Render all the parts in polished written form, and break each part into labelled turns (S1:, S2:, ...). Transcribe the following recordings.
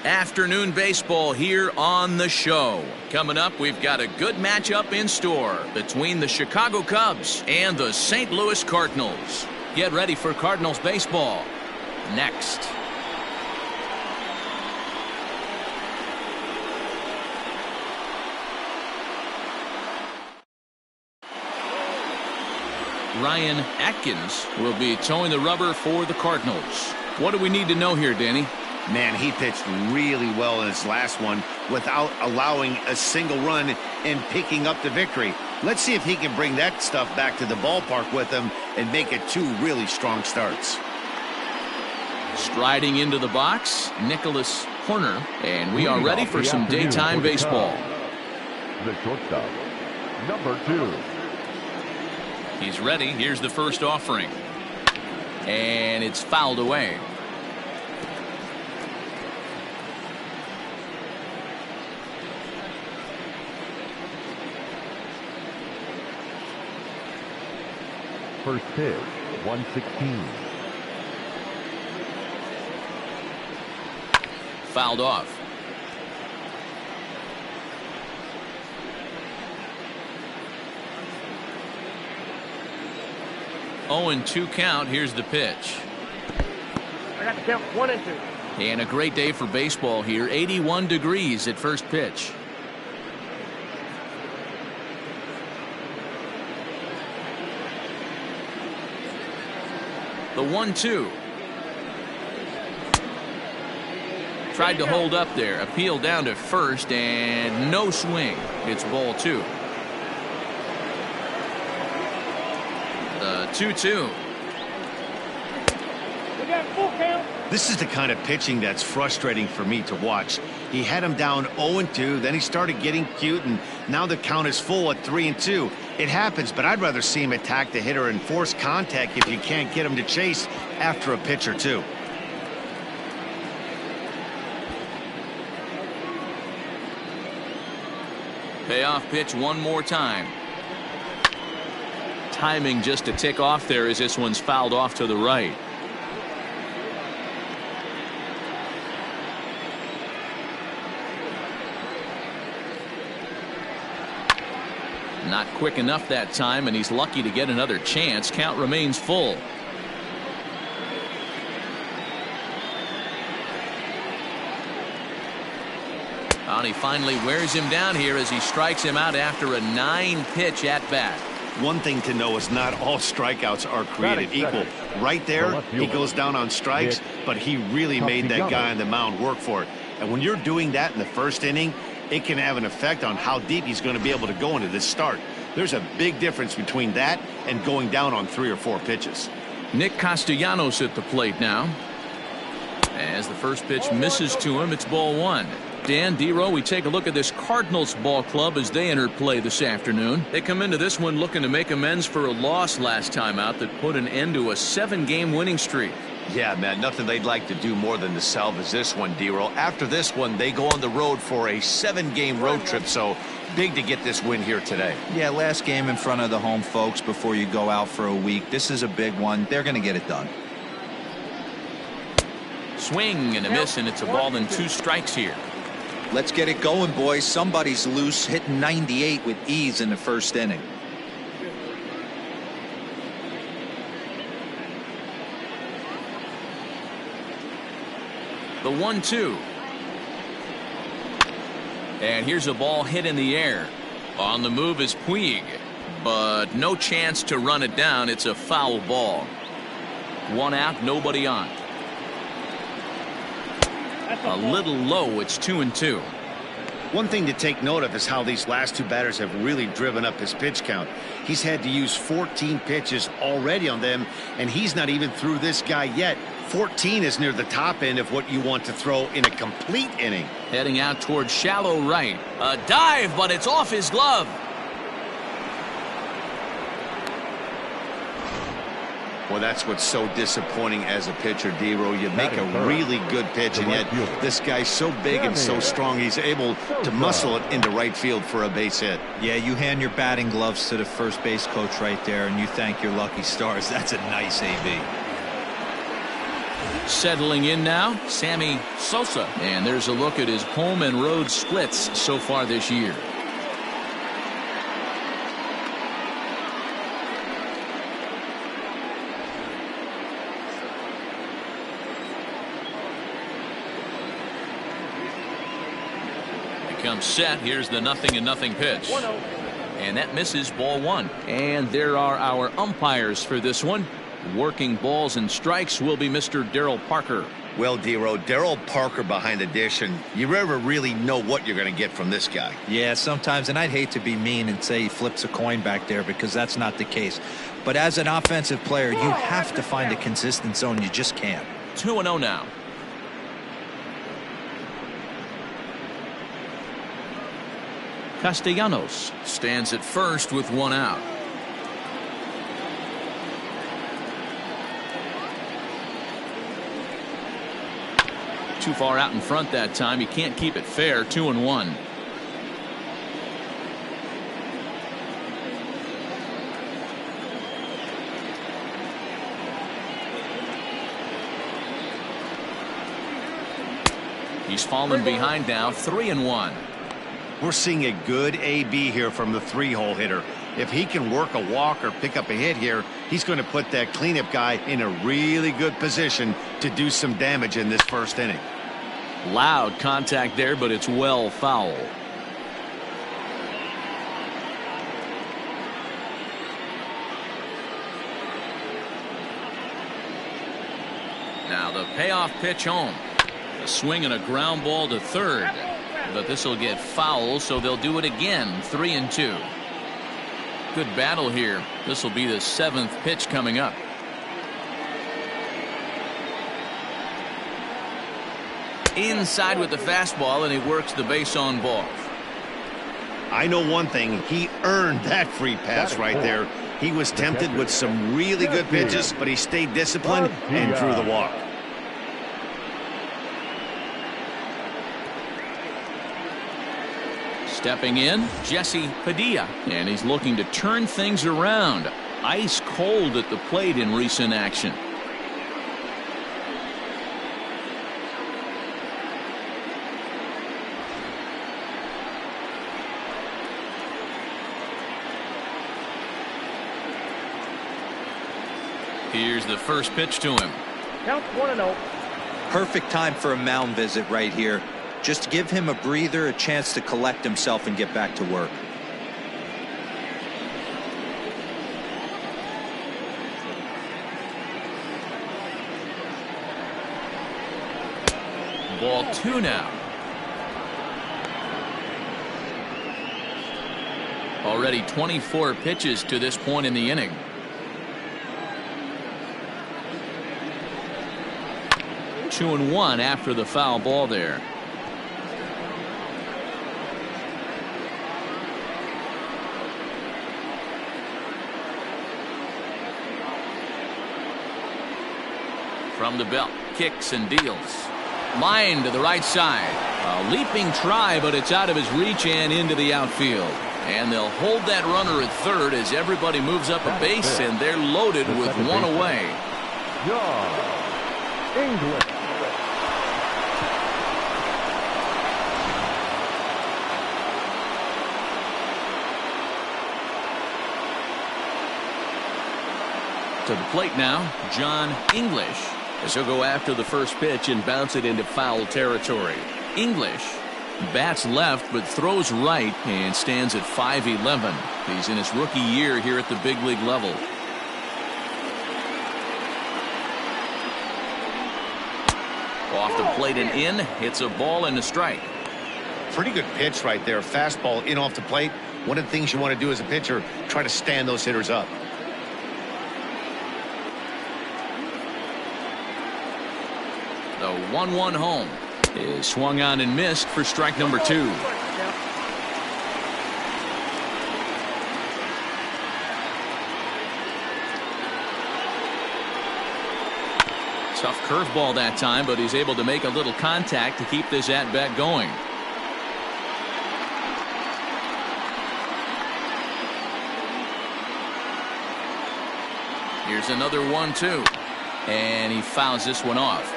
S1: Afternoon baseball here on the show. Coming up, we've got a good matchup in store between the Chicago Cubs and the St. Louis Cardinals. Get ready for Cardinals baseball next. Ryan Atkins will be towing the rubber for the Cardinals. What do we need to know here, Danny?
S2: Man, he pitched really well in his last one without allowing a single run and picking up the victory. Let's see if he can bring that stuff back to the ballpark with him and make it 2 really strong starts.
S1: Striding into the box, Nicholas Horner, and we are ready for some daytime baseball.
S3: The shortstop, number 2.
S1: He's ready. Here's the first offering. And it's fouled away.
S3: First pitch, 116.
S1: Fouled off. Oh, and 2 count. Here's the pitch.
S4: I got to count 1 and 2.
S1: And a great day for baseball here. 81 degrees at first pitch. The 1-2. Tried to hold up there. Appeal down to first and no swing. It's ball 2. The 2-2.
S4: We got full count.
S2: This is the kind of pitching that's frustrating for me to watch. He had him down 0-2, then he started getting cute, and now the count is full at 3-2. It happens, but I'd rather see him attack the hitter and force contact if you can't get him to chase after a pitch or 2.
S1: Payoff pitch one more time. Timing just a tick off there as this one's fouled off to the right. Not quick enough that time, and he's lucky to get another chance. Count remains full. And he finally wears him down here as he strikes him out after a 9-pitch at bat.
S2: One thing to know is not all strikeouts are created equal. Right there, he goes down on strikes, but he really made that guy on the mound work for it. And when you're doing that in the first inning, it can have an effect on how deep he's going to be able to go into this start. There's a big difference between that and going down on 3 or 4 pitches.
S1: Nick Castellanos at the plate now. As the first pitch misses to him, it's ball 1. Dan, D-Row, we take a look at this Cardinals ball club as they enter play this afternoon. They come into this one looking to make amends for a loss last time out that put an end to a 7-game winning streak.
S5: Yeah, man, nothing they'd like to do more than to salvage this one, D-Row. After this one, they go on the road for a 7-game road trip, so big to get this win here today.
S6: Yeah, last game in front of the home folks before you go out for a week. This is a big one. They're going to get it done.
S1: Swing and a miss, and it's a ball and 2 strikes here.
S6: Let's get it going, boys. Somebody's loose, hitting 98 with ease in the first inning.
S1: The 1-2. And here's a ball hit in the air. On the move is Puig, but no chance to run it down. It's a foul ball. 1 out, nobody on. A little low. It's 2-2.
S2: One thing to take note of is how these last 2 batters have really driven up his pitch count. He's had to use 14 pitches already on them, and he's not even through this guy yet. 14 is near the top end of what you want to throw in a complete inning.
S1: Heading out towards shallow right. A dive, but it's off his glove.
S2: Well, that's what's so disappointing as a pitcher, D-Row. You make a really good pitch, and yet this guy's so big and so strong, he's able to muscle it into right field for a base hit.
S6: Yeah, you hand your batting gloves to the first base coach right there, and you thank your lucky stars. That's a nice AB.
S1: Settling in now, Sammy Sosa. And there's a look at his home and road splits so far this year. Comes set. Here's the 0-0 pitch. And that misses, ball one. And there are our umpires for this one. Working balls and strikes will be Mr. Darryl Parker.
S5: Well, Dero, Darryl Parker behind the dish, and you never really know what you're going to get from this guy.
S6: Yeah, sometimes, and I'd hate to be mean and say he flips a coin back there because that's not the case. But as an offensive player, you have to find a consistent zone. You just can't.
S1: 2-0 now. Castellanos stands at first with one out. Too far out in front that time. He can't keep it fair. 2-1. He's fallen behind now. 3-1.
S2: We're seeing a good AB here from the three-hole hitter. If he can work a walk or pick up a hit here, he's going to put that cleanup guy in a really good position to do some damage in this first inning.
S1: Loud contact there, but it's well foul. Now the payoff pitch home. A swing and a ground ball to third. But this will get foul, so they'll do it again. 3-2. Good battle here. This will be the 7th pitch coming up. Inside with the fastball, and he works the base on ball.
S2: I know one thing. He earned that free pass right there. He was tempted with some really good pitches, but he stayed disciplined and drew the walk.
S1: Stepping in, Jesse Padilla, and he's looking to turn things around. Ice cold at the plate in recent action. Here's the first pitch to him.
S4: Count 1-0.
S6: Perfect time for a mound visit right here. Just give him a breather, a chance to collect himself and get back to work.
S1: Ball 2 now. Already 24 pitches to this point in the inning. Two and one after the foul ball there. From the belt, kicks and deals. Line to the right side. A leaping try, but it's out of his reach and into the outfield. And they'll hold that runner at third as everybody moves up a base, and they're loaded with one away.
S3: English.
S1: To the plate now, John English, as he'll go after the first pitch and bounce it into foul territory. English bats left but throws right and stands at 5'11". He's in his rookie year here at the big league level. Off the plate and in, hits a ball and a strike.
S2: Pretty good pitch right there. Fastball in off the plate. One of the things you want to do as a pitcher, try to stand those hitters up.
S1: The 1-1 home is swung on and missed for strike number 2. Tough curveball that time, but he's able to make a little contact to keep this at-bat going. Here's another 1-2. And he fouls this one off.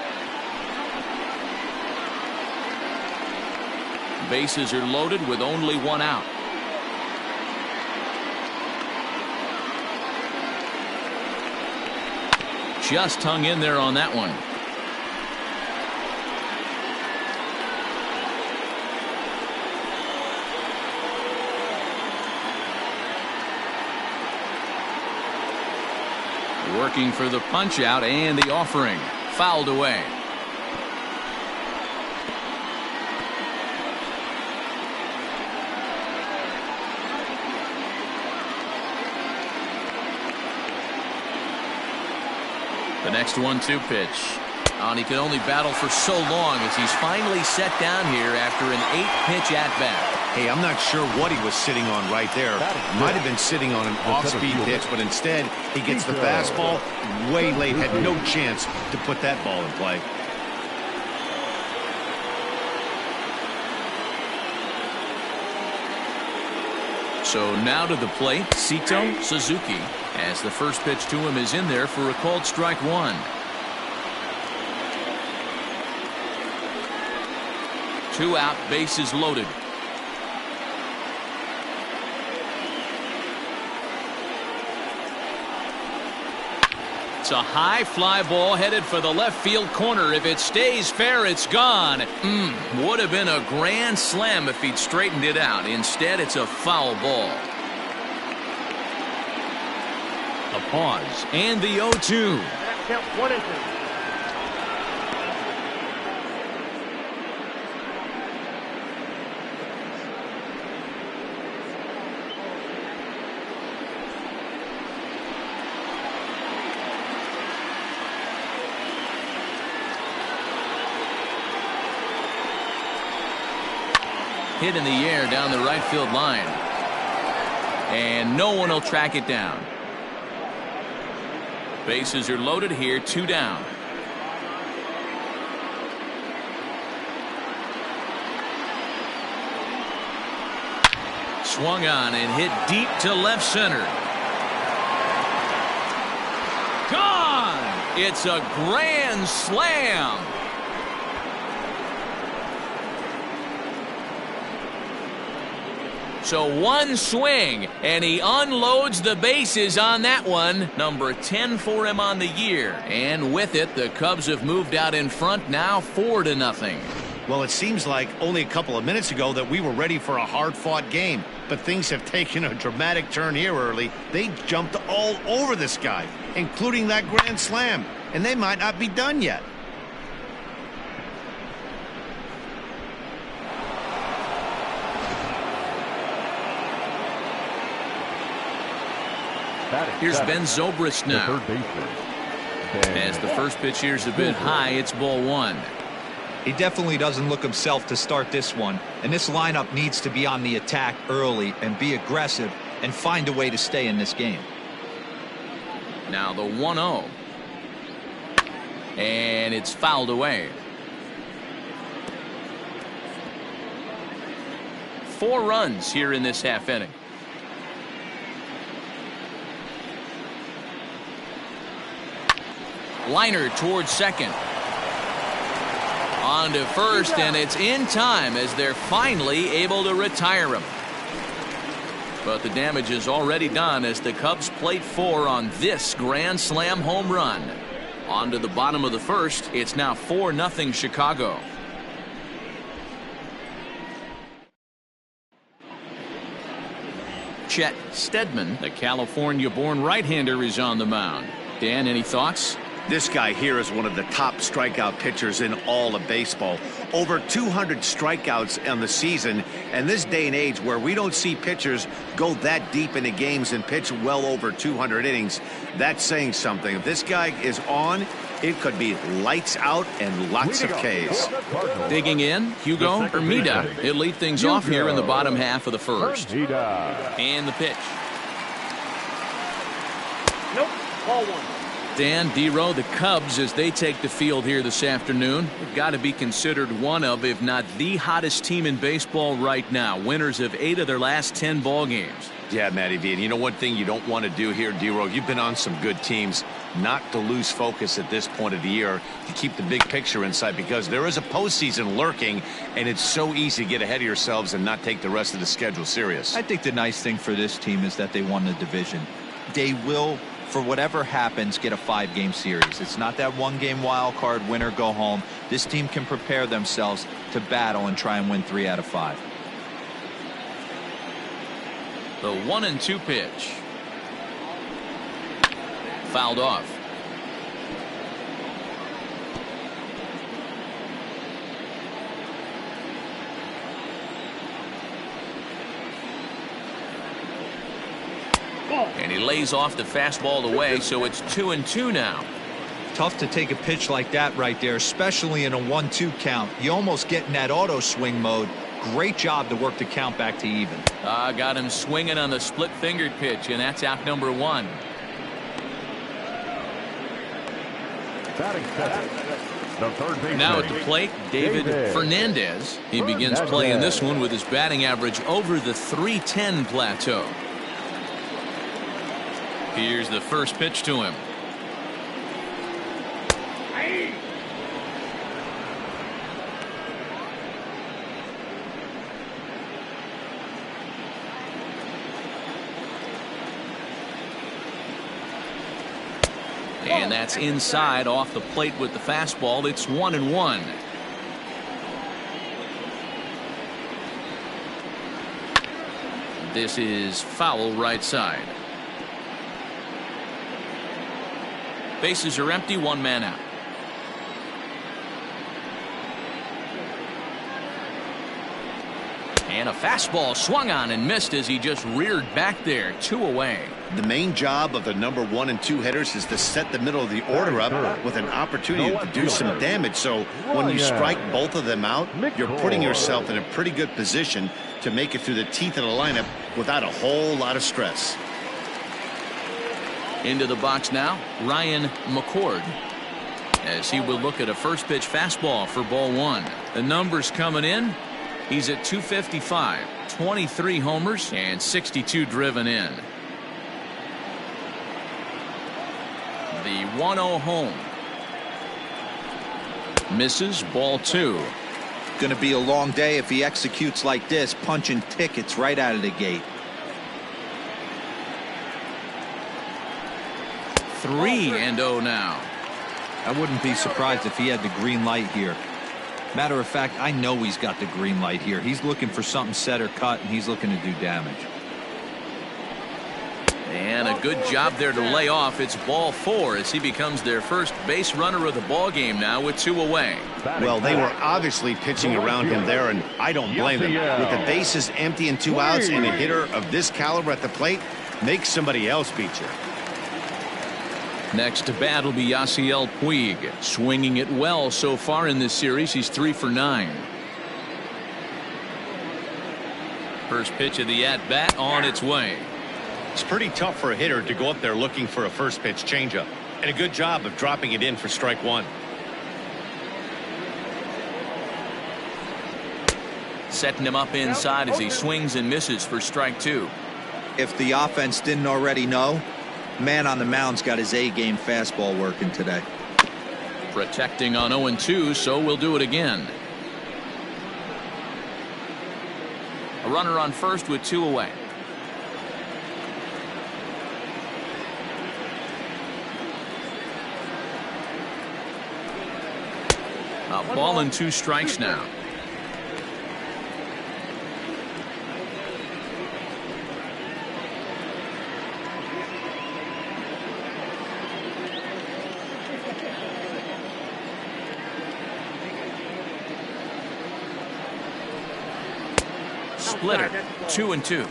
S1: Bases are loaded with only one out. Just hung in there on that one. Working for the punch out and the offering. Fouled away. The next 1-2 pitch. And he can only battle for so long as he's finally set down here after an 8-pitch at-bat.
S2: Hey, I'm not sure what he was sitting on right there. Might have been sitting on an off-speed pitch, but instead he gets the fastball way late. Had no chance to put that ball in play.
S1: So now to the plate, Sito Suzuki, as the first pitch to him is in there for a called strike one. Two out, bases loaded. It's a high fly ball headed for the left field corner. If it stays fair, it's gone. Would have been a grand slam if he'd straightened it out. Instead, it's a foul ball. A pause and the 0-2.
S4: Count 1-2.
S1: Hit in the air down the right field line. And no one will track it down. Bases are loaded here, 2 down. Swung on and hit deep to left center. Gone! It's a grand slam. So one swing, and he unloads the bases on that one. Number 10 for him on the year. And with it, the Cubs have moved out in front now 4-0.
S2: Well, it seems like only a couple of minutes ago that we were ready for a hard-fought game. But things have taken a dramatic turn here early. They jumped all over this guy, including that grand slam. And they might not be done yet.
S1: Here's Ben Zobrist now. As the first pitch here's a bit high, it's ball one.
S6: He definitely doesn't look himself to start this one, and this lineup needs to be on the attack early and be aggressive and find a way to stay in this game.
S1: Now the 1-0. And it's fouled away. 4 runs here in this half inning. Liner towards second. On to first, and it's in time as they're finally able to retire him. But the damage is already done as the Cubs plate 4 on this grand slam home run. On to the bottom of the first. It's now 4-0 Chicago. Chet Steadman, the California-born right-hander, is on the mound. Dan, any thoughts?
S2: This guy here is one of the top strikeout pitchers in all of baseball. Over 200 strikeouts on the season. And this day and age where we don't see pitchers go that deep into games and pitch well over 200 innings, that's saying something. If this guy is on, it could be lights out and lots of Ks.
S1: Digging in, Hugo Hermida. He'll lead things off here in the bottom half of the first. And the pitch.
S4: Nope, ball one.
S1: Dan, D-Row, the Cubs, as they take the field here this afternoon, have got to be considered one of, if not the hottest team in baseball right now. Winners of 8 of their last 10 ball games.
S5: Yeah, Matty V. And you know one thing you don't want to do here, D-Row? You've been on some good teams. not to lose focus at this point of the year, to keep the big picture in sight, because there is a postseason lurking, and it's so easy to get ahead of yourselves and not take the rest of the schedule serious.
S6: I think the nice thing for this team is that they won the division. They will, for whatever happens, get a 5-game series. It's not that 1-game wild card, win or go home. This team can prepare themselves to battle and try and win 3 out of 5.
S1: The 1-2 pitch. Fouled off. And he lays off the fastball away, so it's 2-2 now.
S6: Tough to take a pitch like that right there, especially in a 1-2 count. You almost get in that auto swing mode. Great job to work the count back to even.
S1: Got him swinging on the split-fingered pitch, and that's out number 1.
S3: Batting second, the third baseman.
S1: Now at the plate, David Fernandez. He begins playing this one with his batting average over the .310 plateau. Here's the first pitch to him. And that's inside off the plate with the fastball. It's 1-1. This is foul right side. Bases are empty, 1 man out. And a fastball swung on and missed as he just reared back there. 2 away.
S2: The main job of the number 1 and 2 hitters is to set the middle of the order up with an opportunity to do some damage. So when you strike both of them out, you're putting yourself in a pretty good position to make it through the teeth of the lineup without a whole lot of stress.
S1: Into the box now, Ryan McCord, as he will look at a first pitch fastball for ball 1. The numbers coming in. He's at 255, 23 homers, and 62 driven in. The 1-0 home. Misses, ball 2.
S6: Going to be a long day if he executes like this, punching tickets right out of the gate.
S1: 3-0 now.
S6: I wouldn't be surprised if he had the green light here. Matter of fact, I know he's got the green light here. He's looking for something set or cut, and he's looking to do damage.
S1: And a good job there to lay off. It's ball 4 as he becomes their first base runner of the ball game now with 2 away.
S2: Well, they were obviously pitching around him there, and I don't blame them. With the bases empty and 2 outs, and a hitter of this caliber at the plate, make somebody else beat you.
S1: Next to bat will be Yasiel Puig, swinging it well so far in this series. He's 3 for 9. First pitch of the at-bat on its way.
S2: It's pretty tough for a hitter to go up there looking for a first pitch changeup, and a good job of dropping it in for strike 1.
S1: Setting him up inside as he swings and misses for strike 2.
S6: If the offense didn't already know, man on the mound's got his A-game fastball working today.
S1: Protecting on 0-2, so we'll do it again. A runner on first with 2 away. A ball and 2 strikes now. Splitter, 2-2.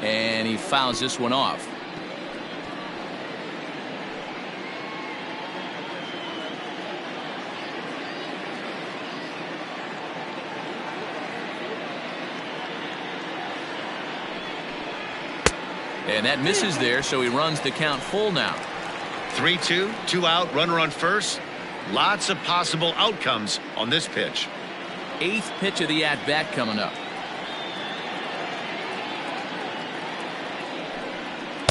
S1: And he fouls this one off. And that misses there, so he runs the count full now.
S2: 3-2, 2 out, runner on first. Lots of possible outcomes on this pitch.
S1: 8th pitch of the at-bat coming up.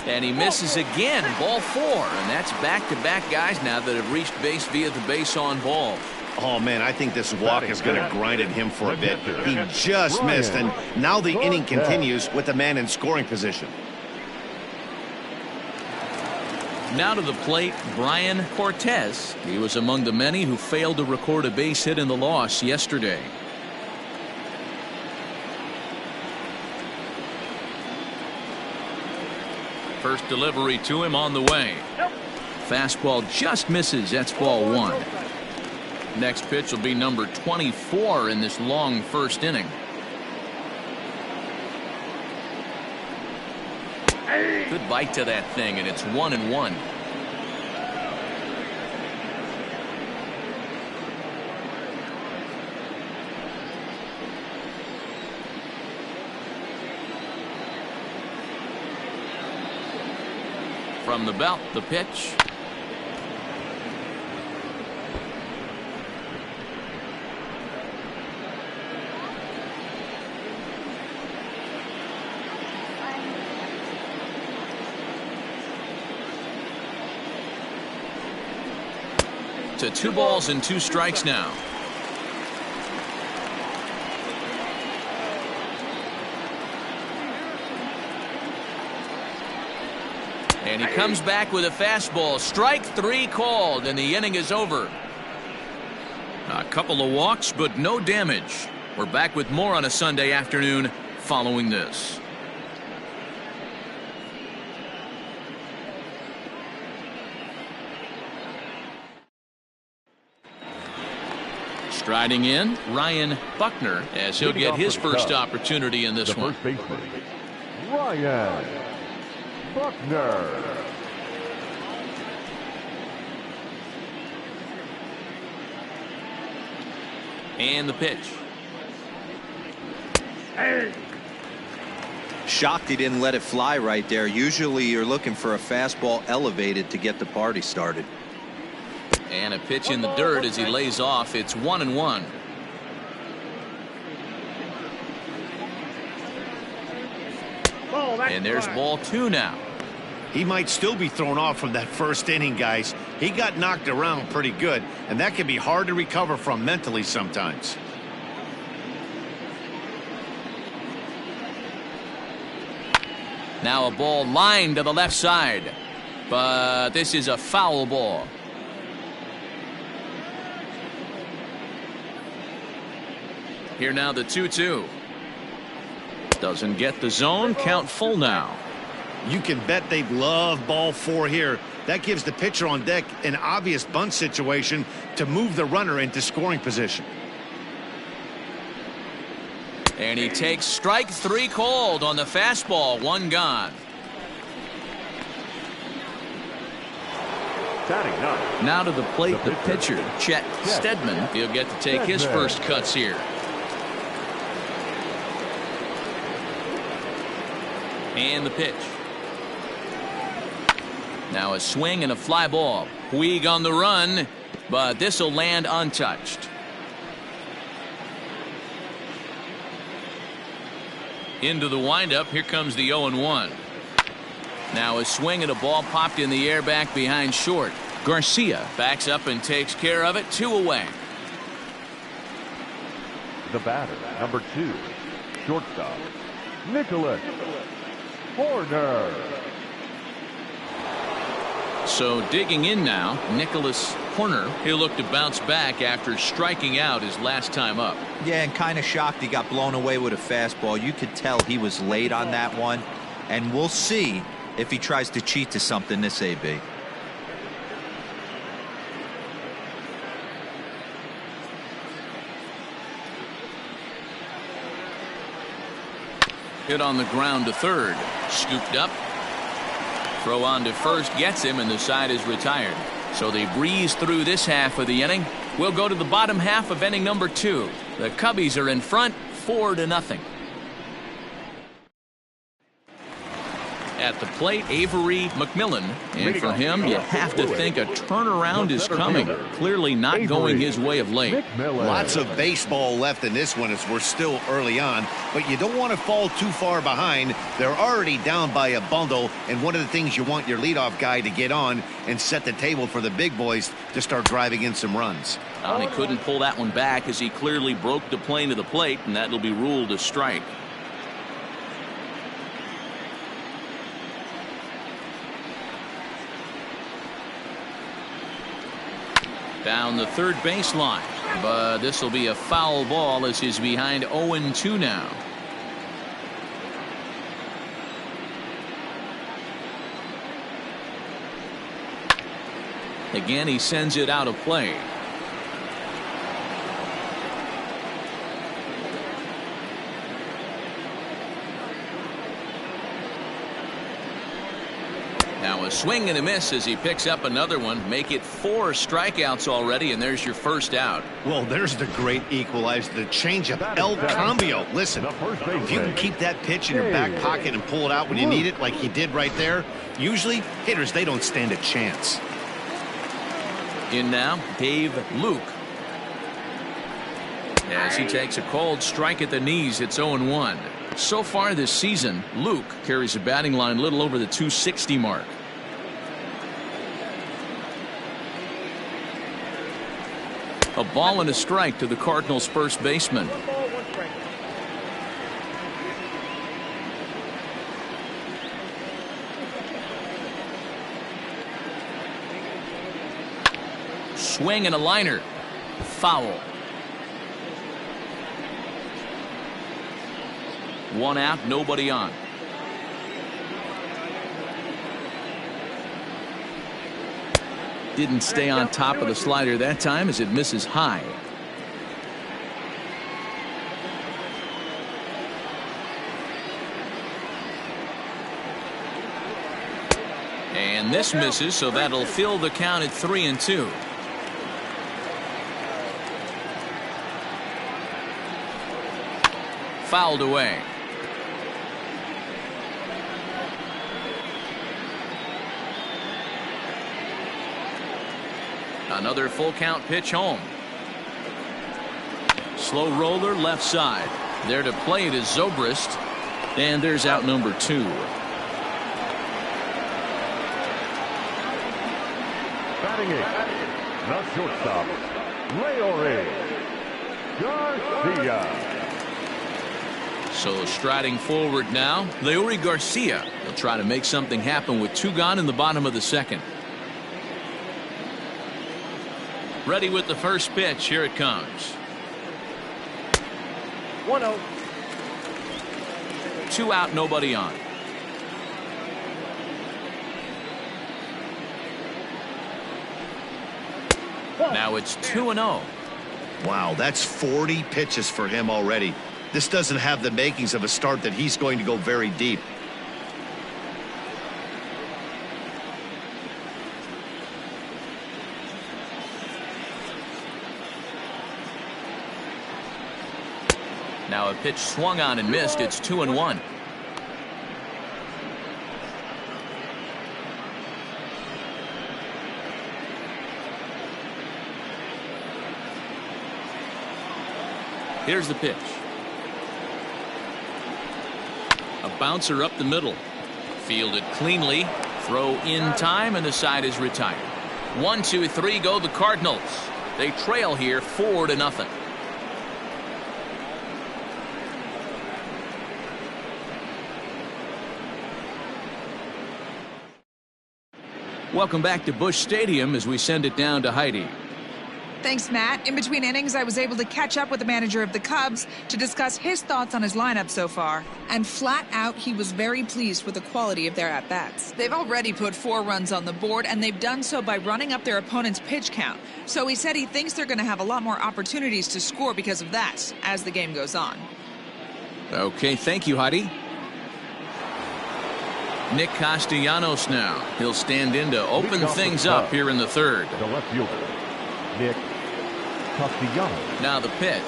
S1: And he misses again. Ball 4. And that's back-to-back guys now that have reached base via the base on ball.
S2: Oh, man, I think this walk is going to grind at him for a bit. He just missed, and now the inning continues with the man in scoring position.
S1: Now to the plate, Brian Cortez. He was among the many who failed to record a base hit in the loss yesterday. First delivery to him on the way. Fastball just misses. That's ball 1. Next pitch will be number 24 in this long first inning. Good bite to that thing, and it's 1-1. From the belt, the pitch. To 2 balls and 2 strikes now. And he comes back with a fastball. Strike 3 called, and the inning is over. A couple of walks, but no damage. We're back with more on a Sunday afternoon following this. Striding in, Ryan Buckner, as he'll get his first opportunity in this one.
S3: First baseman, Ryan Buckner.
S1: And the pitch.
S6: Shocked he didn't let it fly right there. Usually you're looking for a fastball elevated to get the party started.
S1: And a pitch in the dirt as he lays off. It's 1-1. And there's ball 2 now.
S2: He might still be thrown off from that first inning, guys. He got knocked around pretty good, and that can be hard to recover from mentally sometimes.
S1: Now a ball lined to the left side, but this is a foul ball. Here now the 2-2. Doesn't get the zone. Count full now.
S2: You can bet they'd love ball 4 here. That gives the pitcher on deck an obvious bunt situation to move the runner into scoring position.
S1: And he takes strike 3 called on the fastball. 1 gone. Now to the plate, the pitcher, Chet Steadman. He'll get to take his first cuts here. And the pitch. Now a swing and a fly ball. Puig on the run, but this will land untouched. Into the windup. Here comes the 0-1. Now a swing and a ball popped in the air back behind short. Garcia backs up and takes care of it. 2 away.
S3: The batter, number 2, shortstop, Nicholas Horner.
S1: So digging in now, Nicholas Horner. He'll look to bounce back after striking out his last time up.
S6: Yeah, and kind of shocked he got blown away with a fastball. You could tell he was late on that one, and we'll see if he tries to cheat to something this AB.
S1: Hit on the ground to third. Scooped up. Throw on to first gets him, and the side is retired. So they breeze through this half of the inning. We'll go to the bottom half of inning number 2. The Cubbies are in front 4-0. At the plate, Avery McMillan. And for him, you have to think a turnaround is coming. Clearly not going his way of late.
S2: Lots of baseball left in this one as we're still early on, but you don't want to fall too far behind. They're already down by a bundle, and one of the things you want your leadoff guy to get on and set the table for the big boys to start driving in some runs.
S1: He couldn't pull that one back as he clearly broke the plane to the plate, and that'll be ruled a strike. Down the third baseline, but this will be a foul ball as he's behind 0-2 now. Again, he sends it out of play. Now a swing and a miss as he picks up another one. Make it 4 strikeouts already, and there's your first out.
S2: Well, there's the great equalizer, the changeup, El Cambio. Listen, if you can keep that pitch in your back pocket and pull it out when you need it like he did right there, usually hitters, they don't stand a chance.
S1: In now, Dave Luke. As he takes a cold strike at the knees, it's 0-1. So far this season, Luke carries a batting line a little over the 260 mark. A ball and a strike to the Cardinals' first baseman. Swing and a liner. Foul. 1 out, nobody on. Didn't stay on top of the slider that time as it misses high. And this misses, so that'll fill the count at 3-2. Fouled away. Another full count pitch home. Slow roller left side. There to play it is Zobrist. And there's out number 2.
S3: Batting 8, the shortstop, Leori Garcia.
S1: So striding forward now, Leori Garcia will try to make something happen with 2 gone in the bottom of the second. Ready with the first pitch. Here it comes.
S4: 1-0.
S1: 2 out, nobody on. Now it's 2-0.
S2: Wow, that's 40 pitches for him already. This doesn't have the makings of a start that he's going to go very deep.
S1: Now a pitch swung on and missed. It's 2-1. Here's the pitch. A bouncer up the middle. Fielded cleanly. Throw in time, and the side is retired. 1, 2, 3 go the Cardinals. They trail here 4-0. Welcome back to Busch Stadium as we send it down to Heidi.
S7: Thanks, Matt. In between innings, I was able to catch up with the manager of the Cubs to discuss his thoughts on his lineup so far. And flat out, he was very pleased with the quality of their at-bats. They've already put 4 runs on the board, and they've done so by running up their opponent's pitch count. So he said he thinks they're going to have a lot more opportunities to score because of that as the game goes on.
S1: Okay, thank you, Heidi. Nick Castellanos now. He'll stand in to open things up here in the third.
S3: The left fielder, Nick Castellanos.
S1: Now the pitch.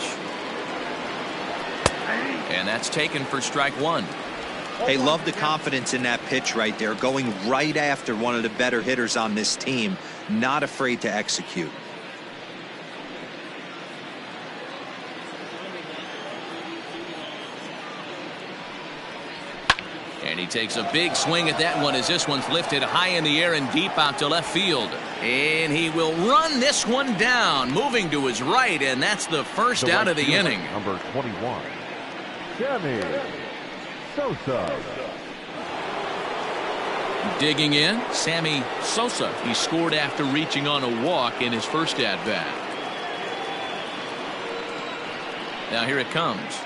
S1: And that's taken for strike 1.
S6: Hey, love the confidence in that pitch right there, going right after one of the better hitters on this team, not afraid to execute.
S1: And he takes a big swing at that one as this one's lifted high in the air and deep out to left field. And he will run this one down, moving to his right, and that's the first out of the inning.
S3: Number 21, Sammy Sosa.
S1: Digging in, Sammy Sosa. He scored after reaching on a walk in his first at-bat. Now here it comes.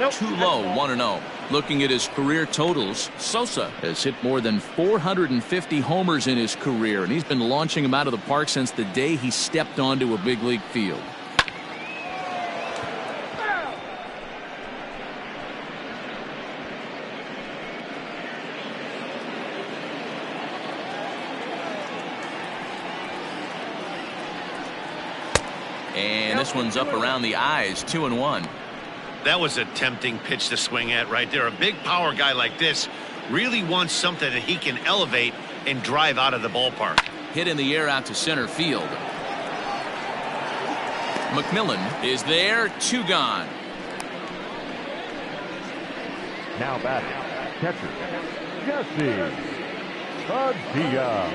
S4: Nope.
S1: Too low, 1-0. Looking at his career totals, Sosa has hit more than 450 homers in his career, and he's been launching them out of the park since the day he stepped onto a big league field. And this one's up around the eyes, 2-1.
S2: That was a tempting pitch to swing at right there. A big power guy like this really wants something that he can elevate and drive out of the ballpark.
S1: Hit in the air out to center field. McMillan is there, 2 gone.
S3: Now batting, catcher, Jesse Padilla.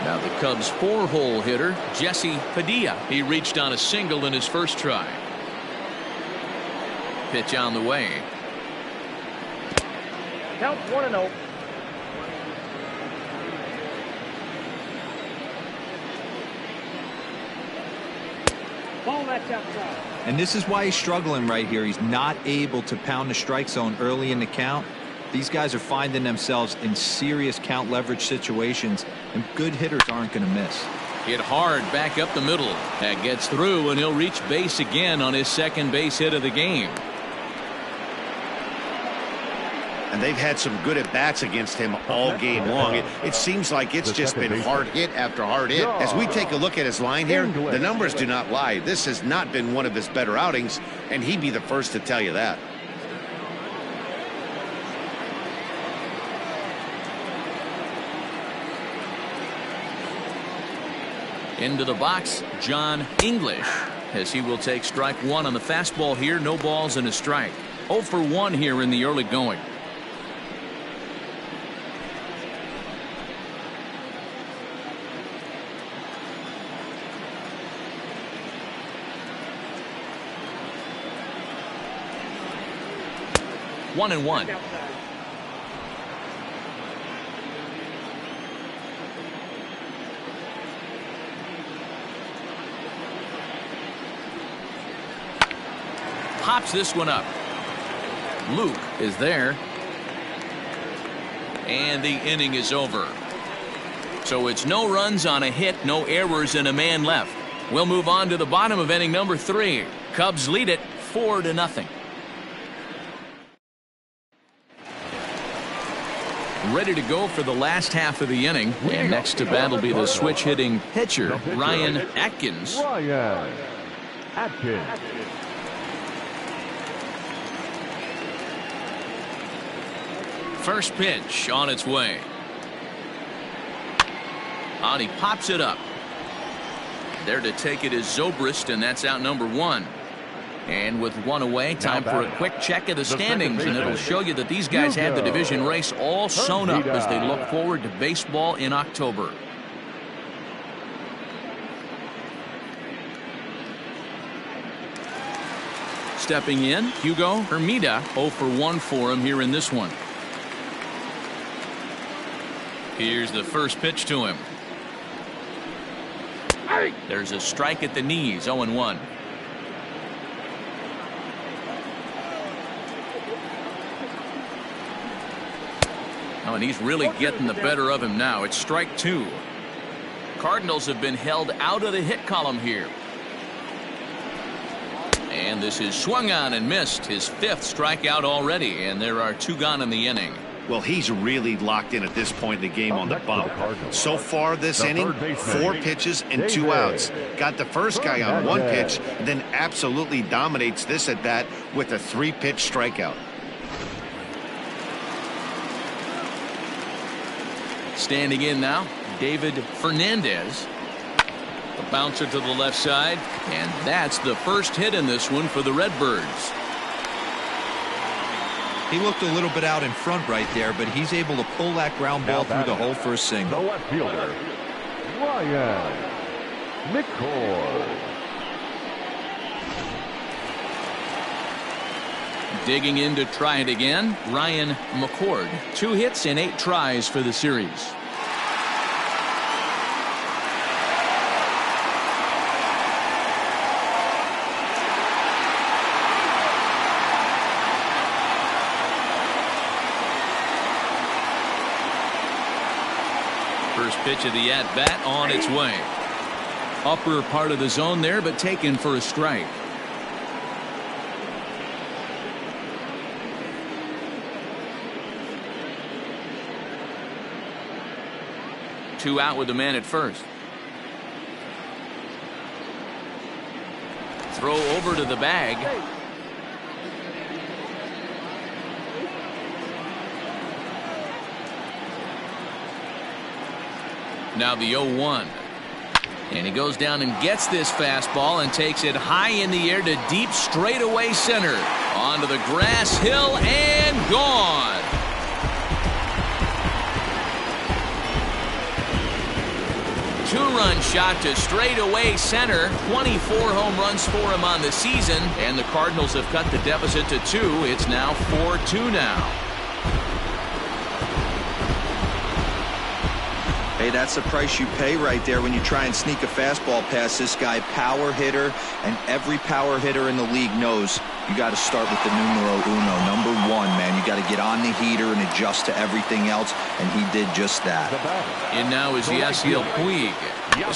S1: Now the Cubs' 4-hole hitter, Jesse Padilla. He reached on a single in his first try. Pitch on the way.
S4: Count 1-0. Ball match outside.
S6: And this is why he's struggling right here. He's not able to pound the strike zone early in the count. These guys are finding themselves in serious count leverage situations, and good hitters aren't going to miss.
S1: Hit hard back up the middle. That gets through, and he'll reach base again on his second base hit of the game.
S2: And they've had some good at-bats against him all game long. It seems like it's just been hard hit after hard hit. As we take a look at his line here, the numbers do not lie. This has not been one of his better outings, and he'd be the first to tell you that.
S1: Into the box, John English, as he will take strike 1 on the fastball here. No balls and a strike. 0 for 1 here in the early going. One and one. Pops this one up. Luke is there. And the inning is over. So it's no runs on a hit, no errors, and a man left. We'll move on to the bottom of inning number 3. Cubs lead it 4-0. Ready to go for the last half of the inning. And next to bat will be the switch hitting pitcher, Ryan Atkins.
S3: Ryan Atkins.
S1: First pitch on its way. And he pops it up. There to take it is Zobrist, and that's out number 1. And with 1 away, time for a quick check of the standings, and it'll show you that these guys have the division race all sewn up as they look forward to baseball in October. Stepping in, Hugo Hermida. 0 for 1 for him here in this one. Here's the first pitch to him. There's a strike at the knees, 0-1. Oh, and he's really getting the better of him now. It's strike 2. Cardinals have been held out of the hit column here. And this is swung on and missed. His 5th strikeout already, and there are 2 gone in the inning.
S2: Well, he's really locked in at this point in the game on the bump. So far this inning, 4 pitches and 2 outs. Got the first guy on 1 pitch, and then absolutely dominates this at bat with a 3-pitch strikeout.
S1: Standing in now, David Fernandez. The bouncer to the left side, and that's the first hit in this one for the Redbirds.
S6: He looked a little bit out in front right there, but he's able to pull that ground ball through the hole for a single.
S3: The left fielder, Ryan McCord.
S1: Digging in to try it again, Ryan McCord. 2 hits and 8 tries for the series. First pitch of the at-bat on its way. Upper part of the zone there, but taken for a strike. Two out with the man at first. Throw over to the bag. Now the 0-1. And he goes down and gets this fastball and takes it high in the air to deep straightaway center. Onto the grass hill and gone. Two-run shot to straightaway center. 24 home runs for him on the season. And the Cardinals have cut the deficit to 2. It's now 4-2 now.
S6: Hey, that's the price you pay right there when you try and sneak a fastball past this guy. Power hitter, and every power hitter in the league knows you got to start with the numero uno, number 1, man. You got to get on the heater and adjust to everything else, and he did just that.
S1: And now is Yasiel Puig.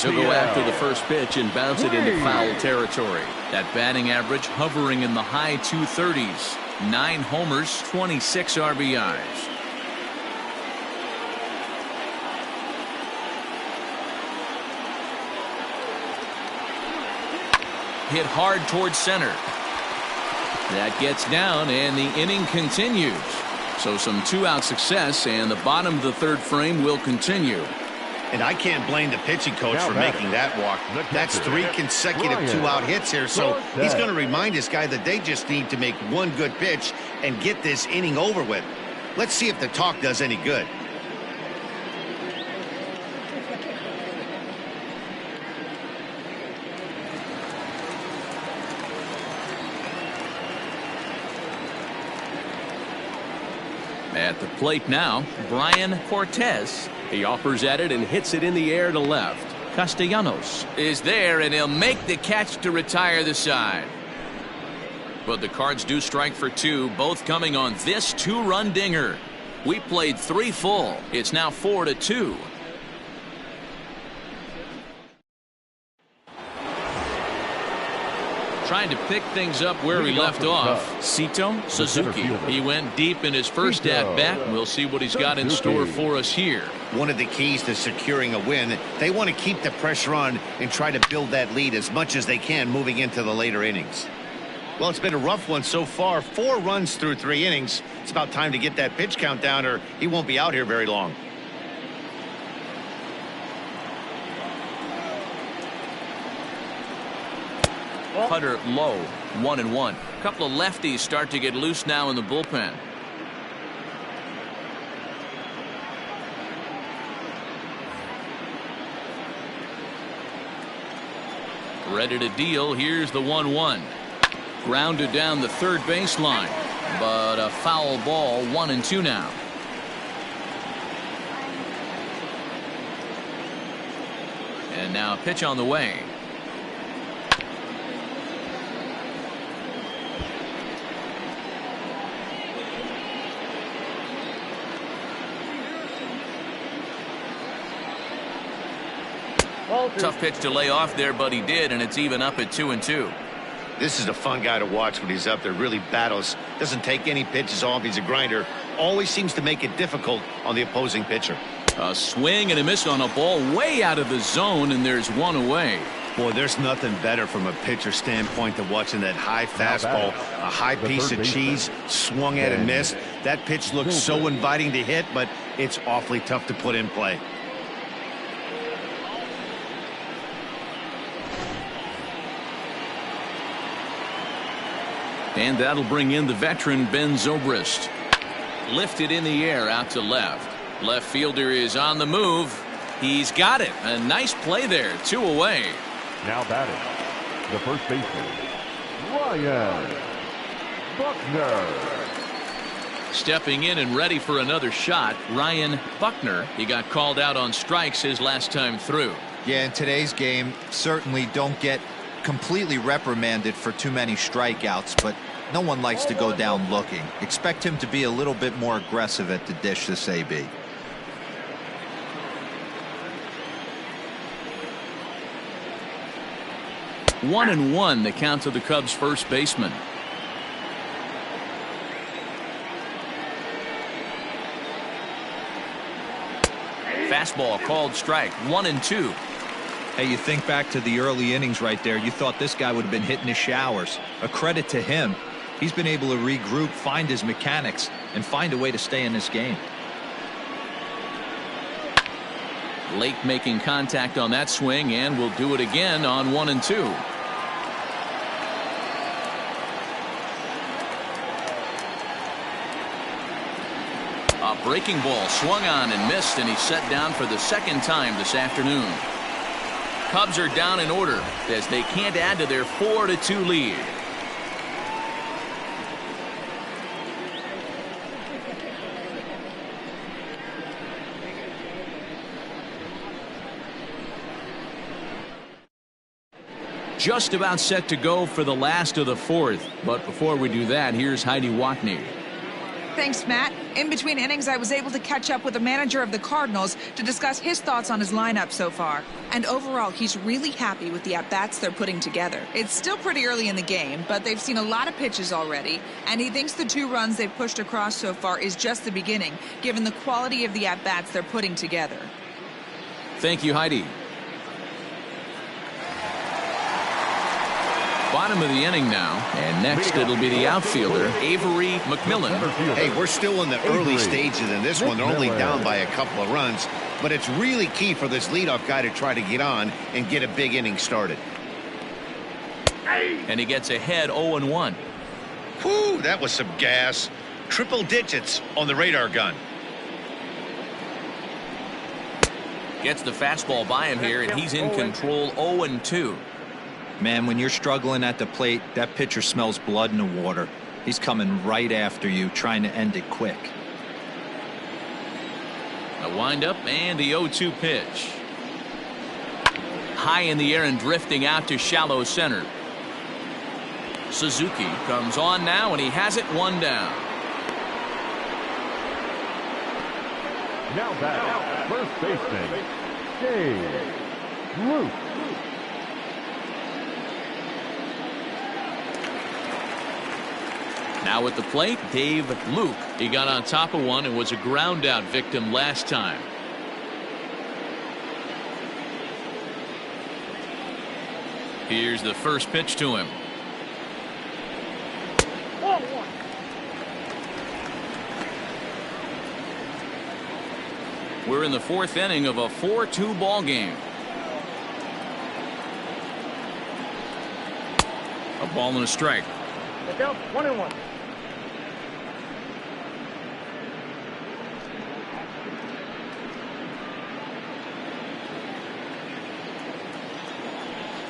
S1: He'll go after the first pitch and bounce it into foul territory. That batting average hovering in the high 230s. 9 homers, 26 RBIs. Hit hard towards center. That gets down, and the inning continues. So some 2-out success, and the bottom of the 3rd frame will continue.
S2: And I can't blame the pitching coach for making that walk. That's 3 consecutive 2-out hits here, so he's going to remind this guy that they just need to make 1 good pitch and get this inning over with. Let's see if the talk does any good.
S1: At the plate now, Brian Cortez. He offers at it and hits it in the air to left. Castellanos is there, and he'll make the catch to retire the side. But the Cards do strike for 2, both coming on this 2-run dinger. We played 3 full. It's now 4-2. Trying to pick things up where he left off. Sito Suzuki. He went deep in his first at-bat. We'll see what he's got in store for us here.
S2: One of the keys to securing a win, they want to keep the pressure on and try to build that lead as much as they can moving into the later innings. Well, it's been a rough one so far. 4 runs through 3 innings. It's about time to get that pitch count down, or he won't be out here very long.
S1: Cutter low, 1-1. A couple of lefties start to get loose now in the bullpen. Ready to deal. Here's the 1-1. Grounded down the 3rd baseline, but a foul ball. 1-2 now. And now a pitch on the way. Tough pitch to lay off there, but he did, and it's even up at 2-2.
S2: This is a fun guy to watch when he's up there. Really battles Doesn't take any pitches off. He's a grinder. Always seems to make it difficult on the opposing pitcher.
S1: A swing and a miss on a ball way out of the zone, and there's one away.
S2: Boy, there's nothing better from a pitcher standpoint than watching that high fastball, a high piece of cheese, swung at and missed. That pitch looks so inviting to hit, but it's awfully tough to put in play.
S1: And that'll bring in the veteran Ben Zobrist. Lifted in the air out to left. Left fielder is on the move. He's got it. A nice play there. 2 away.
S3: Now batting, the first baseman, Ryan Buckner.
S1: Stepping in and ready for another shot, Ryan Buckner. He got called out on strikes his last time through.
S6: Yeah, in today's game, certainly don't get completely reprimanded for too many strikeouts, but no one likes to go down looking. Expect him to be a little bit more aggressive at the dish this AB.
S1: 1-1 the count to the Cubs first baseman. Fastball called strike. 1-2.
S6: Hey, you think back to the early innings right there. You thought this guy would have been hitting his showers. A credit to him. He's been able to regroup, find his mechanics, and find a way to stay in this game.
S1: Lake making contact on that swing, and will do it again on 1-2. A breaking ball swung on and missed, and he's set down for the second time this afternoon. Cubs are down in order as they can't add to their 4-2 lead. Just about set to go for the last of the fourth. But before we do that, here's Heidi Watney.
S7: Thanks, Matt. In between innings, I was able to catch up with the manager of the Cardinals to discuss his thoughts on his lineup so far. And overall, he's really happy with the at-bats they're putting together. It's still pretty early in the game, but they've seen a lot of pitches already, and he thinks the 2 runs they've pushed across so far is just the beginning, given the quality of the at-bats they're putting together.
S1: Thank you, Heidi. Bottom of the inning now, and next it'll be the outfielder, Avery McMillan.
S2: Hey, we're still in the early stages in this one. They're only down by a couple of runs, but it's really key for this leadoff guy to try to get on and get a big inning started.
S1: And he gets ahead 0-1.
S2: Whew, that was some gas. Triple digits on the radar gun.
S1: Gets the fastball by him here, and he's in control. 0-2.
S6: Man, when you're struggling at the plate, that pitcher smells blood in the water. He's coming right after you, trying to end it quick.
S1: A windup and the 0-2 pitch. High in the air and drifting out to shallow center. Suzuki comes on now, and he has it 1 down.
S3: Now back, first baseman, Dave Luke.
S1: Now at the plate, Dave Luke. He got on top of one and was a ground out victim last time. Here's the first pitch to him. We're in the 4th inning of a 4-2 ball game. A ball and a strike.
S4: The count 1-1.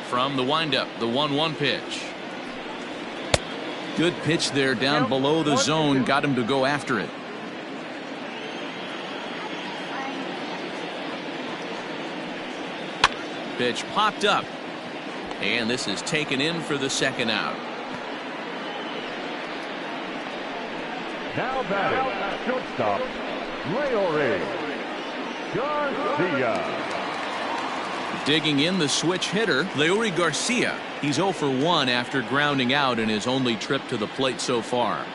S1: From the windup, the 1-1 pitch. Good pitch there down below the zone. Got him to go after it. Pitch popped up. And this is taken in for the second out.
S3: Now batting, shortstop, Leori Garcia.
S1: Digging in the switch hitter, Leori Garcia. He's 0 for 1 after grounding out in his only trip to the plate so far.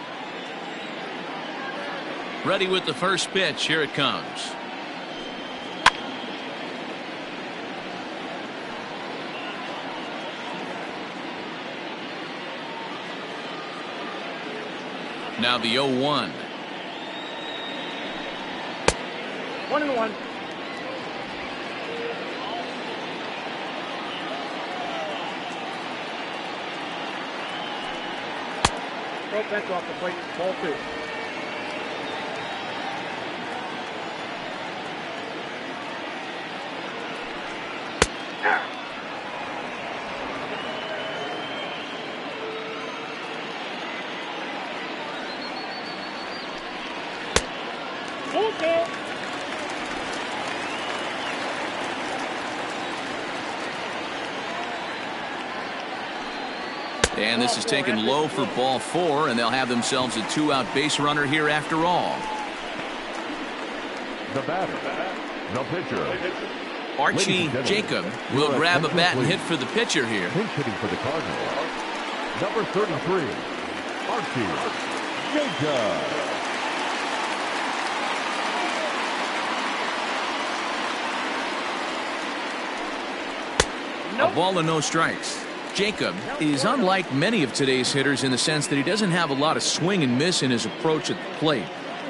S1: Ready with the first pitch. Here it comes. Now the 0-1.
S4: 1-1. Throw bench off the plate. Ball 2. Okay.
S1: And this is taken low for ball 4, and they'll have themselves a 2-out base runner here after all.
S3: The batter, the pitcher.
S1: Archie Jacob will grab a bat and hit for the pitcher here.
S3: Pinch hitting for the Cardinals. Number 33, Archie Jacob.
S1: A ball and no strikes. Jacob is unlike many of today's hitters in the sense that he doesn't have a lot of swing and miss in his approach at the plate.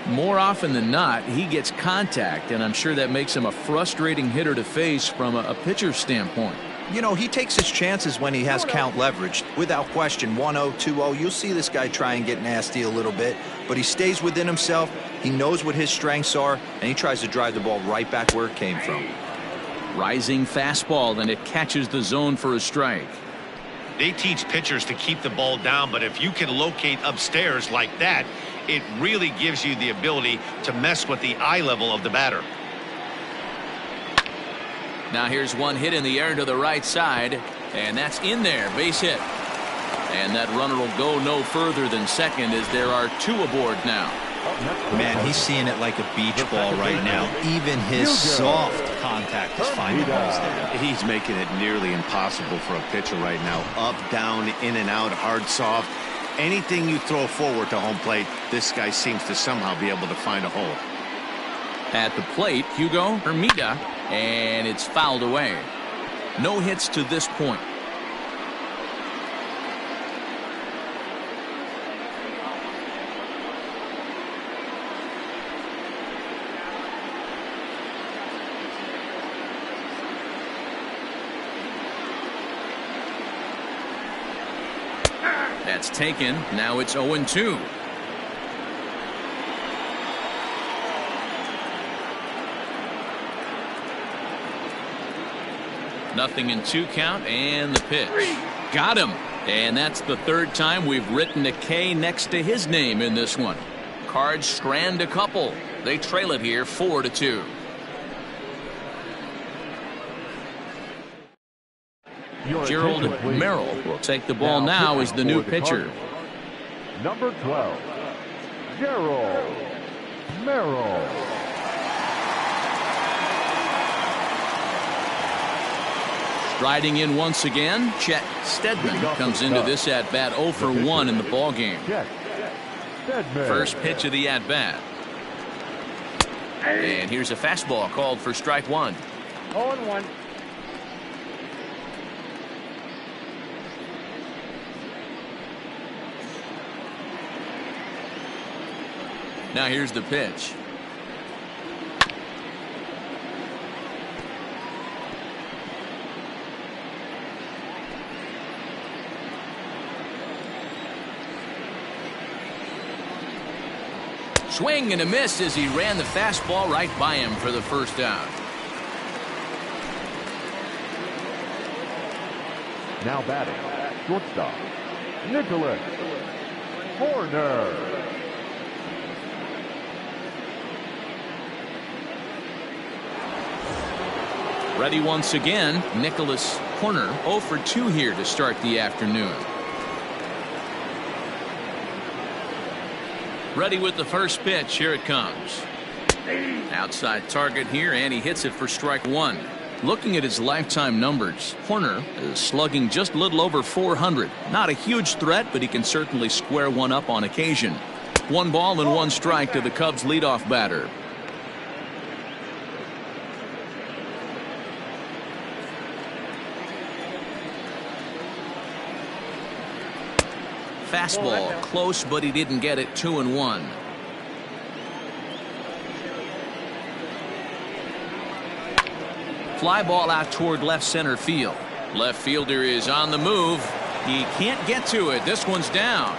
S1: More often than not, he gets contact, and I'm sure that makes him a frustrating hitter to face from a pitcher's standpoint.
S6: You know, he takes his chances when he has count leveraged. Without question, 1-0, 2-0, you'll see this guy try and get nasty a little bit, but he stays within himself. He knows what his strengths are, and he tries to drive the ball right back where it came from.
S1: Rising fastball, and it catches the zone for a strike.
S2: They teach pitchers to keep the ball down, but if you can locate upstairs like that, it really gives you the ability to mess with the eye level of the batter.
S1: Now here's one hit in the air to the right side, and that's in there, base hit. And that runner will go no further than second as there are 2 aboard now.
S6: Man, he's seeing it like a beach ball right now. Even his soft contact is finding balls there.
S2: He's making it nearly impossible for a pitcher right now. Up, down, in and out, hard, soft. Anything you throw forward to home plate, this guy seems to somehow be able to find a hole.
S1: At the plate, Hugo Hermida, and it's fouled away. No hits to this point. That's taken. Now it's 0-2. Nothing in 2 count, and the pitch. Got him. And that's the 3rd time we've written a K next to his name in this one. Cards strand a couple. They trail it here 4-2. Gerald Merrill will take the ball now as the new pitcher.
S3: Number 12, Gerald Merrill.
S1: Striding in once again, Chet Steadman comes into this at-bat 0 for 1 in the ballgame. First pitch of the at-bat. And here's a fastball called for strike 1.
S4: 0-1.
S1: Now here's the pitch. Swing and a miss as he ran the fastball right by him for the first out.
S3: Now batting, shortstop, Nicholas Horner.
S1: Ready once again, Nicholas Horner 0 for 2 here to start the afternoon. Ready with the first pitch. Here it comes. Outside target here, and he hits it for strike 1. Looking at his lifetime numbers, Horner is slugging just a little over 400. Not a huge threat, but he can certainly square one up on occasion. 1 ball and 1 strike to the Cubs leadoff batter. Fastball close, but he didn't get it. 2-1. Fly ball out toward left center field. Left fielder is on the move. He can't get to it. This one's down.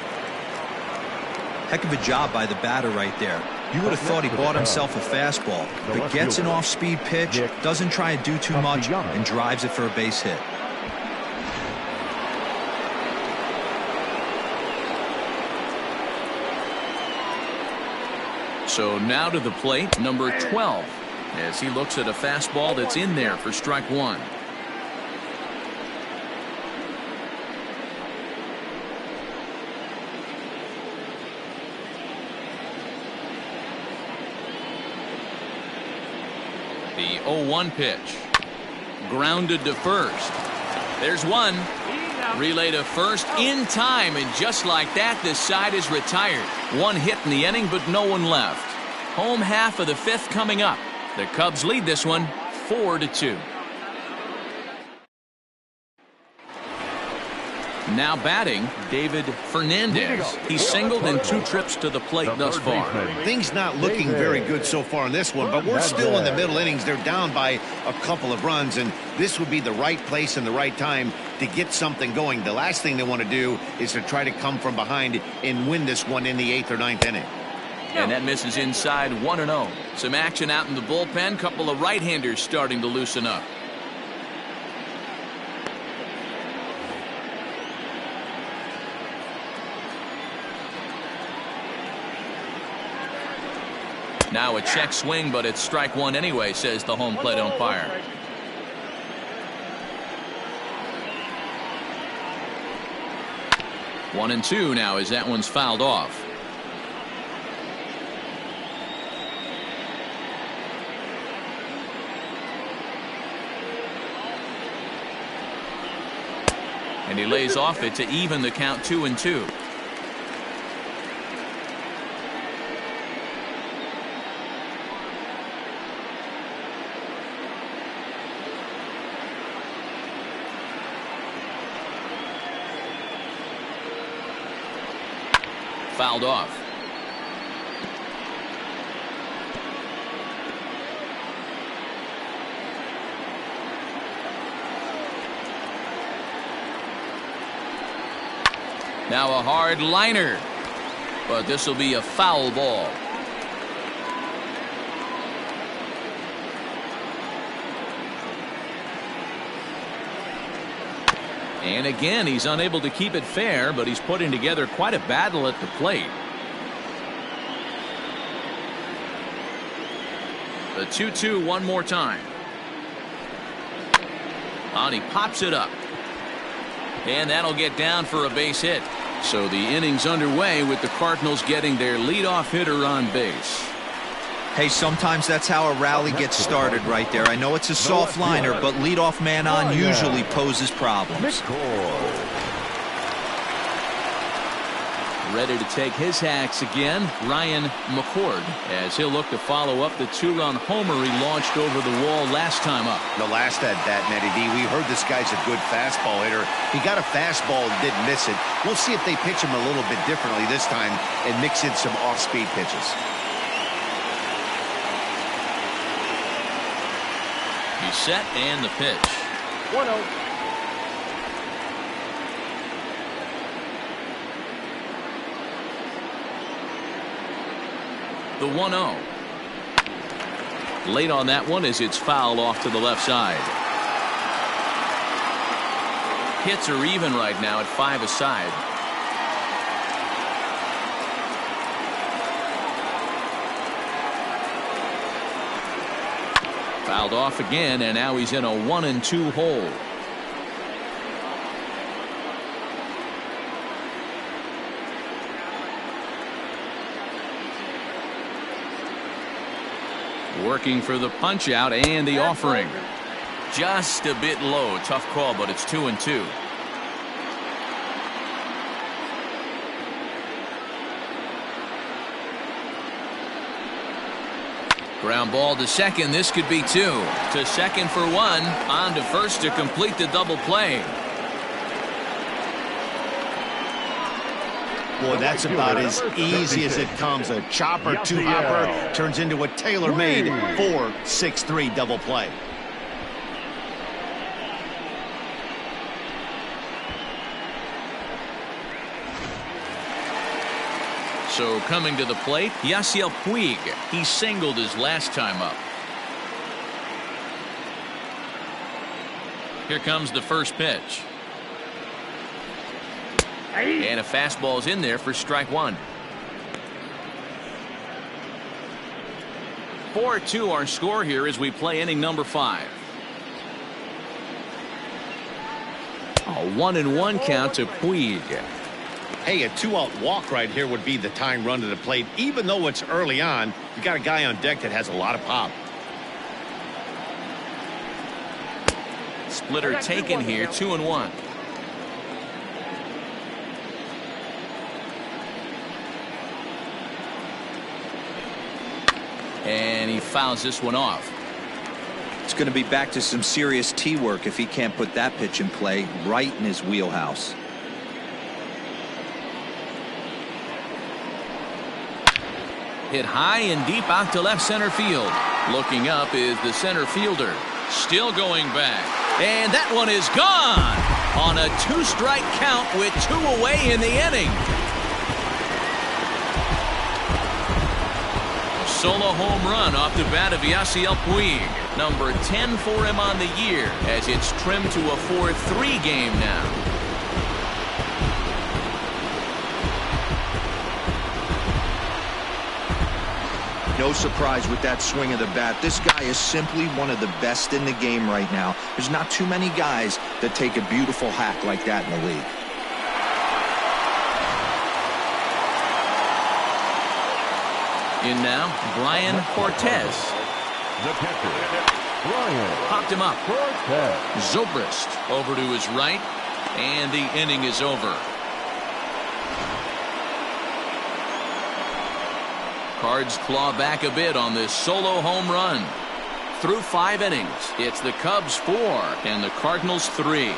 S6: Heck of a job by the batter right there. You would have thought he bought himself a fastball, but gets an off-speed pitch, doesn't try and do too much, and drives it for a base hit.
S1: So now to the plate, number 12, as he looks at a fastball that's in there for strike 1. The 0-1 pitch. Grounded to first. There's one. Relay to first in time, and just like that, this side is retired. 1 hit in the inning, but no one left. Home half of the 5th coming up. The Cubs lead this one 4-2. Now batting, David Fernandez. He's singled in 2 trips to the plate thus far.
S2: Things not looking very good so far in this one, but we're still in the middle innings. They're down by a couple of runs, and this would be the right place and the right time to get something going. The last thing they want to do is to try to come from behind and win this one in the 8th or 9th inning.
S1: And that misses inside. 1-0. Some action out in the bullpen. Couple of right-handers starting to loosen up. Now a check swing, but it's strike 1 anyway, says the home plate umpire. One and 2 now as that one's fouled off. And he lays off it to even the count 2-2. Fouled off. Now a hard liner, but this will be a foul ball. And again, he's unable to keep it fair, but he's putting together quite a battle at the plate. The 2-2 one more time. And he pops it up. And that'll get down for a base hit. So the inning's underway with the Cardinals getting their leadoff hitter on base.
S6: Hey, sometimes that's how a rally gets started right there. I know it's a soft liner, but leadoff man on usually poses problems.
S1: Ready to take his hacks again, Ryan McCord, as he'll look to follow up the 2-run homer he launched over the wall last time up.
S2: The last at bat, Matty D, we heard this guy's a good fastball hitter. He got a fastball and didn't miss it. We'll see if they pitch him a little bit differently this time and mix in some off-speed pitches.
S1: He's set and the pitch.
S4: 1-0.
S1: The 1-0. Late on that one as it's fouled off to the left side. Hits are even right now at 5 aside. Fouled off again, and now he's in a 1-2 hole. Working for the punch out and the offering. Just a bit low. Tough call, but it's 2-2. Ground ball to second. This could be 2. To second for 1. On to first to complete the double play.
S2: Boy, that's about as easy as it comes. A chopper two-hopper turns into a tailor-made 4-6-3 double play.
S1: So coming to the plate, Yasiel Puig. He singled his last time up. Here comes the first pitch. And a fastball's in there for strike 1. 4-2 our score here as we play inning number 5. A 1-1 count to Puig.
S2: Hey, a 2-out walk right here would be the tying run to the plate. Even though it's early on, you got a guy on deck that has a lot of pop.
S1: Splitter taken here, 2-1. And he fouls this one off.
S6: It's going to be back to some serious tee work if he can't put that pitch in play right in his wheelhouse.
S1: Hit high and deep out to left center field. Looking up is the center fielder. Still going back. And that one is gone on a 2-strike count with 2 away in the inning. Solo home run off the bat of Yasiel Puig. Number 10 for him on the year as it's trimmed to a 4-3 game now.
S6: No surprise with that swing of the bat. This guy is simply one of the best in the game right now. There's not too many guys that take a beautiful hack like that in the league.
S1: In now, Brian Cortez.
S3: The catcher, Brian
S1: Popped him up.
S3: Cortez.
S1: Zobrist over to his right, and the inning is over. Cards claw back a bit on this solo home run. Through 5 innings, it's the Cubs 4 and the Cardinals 3.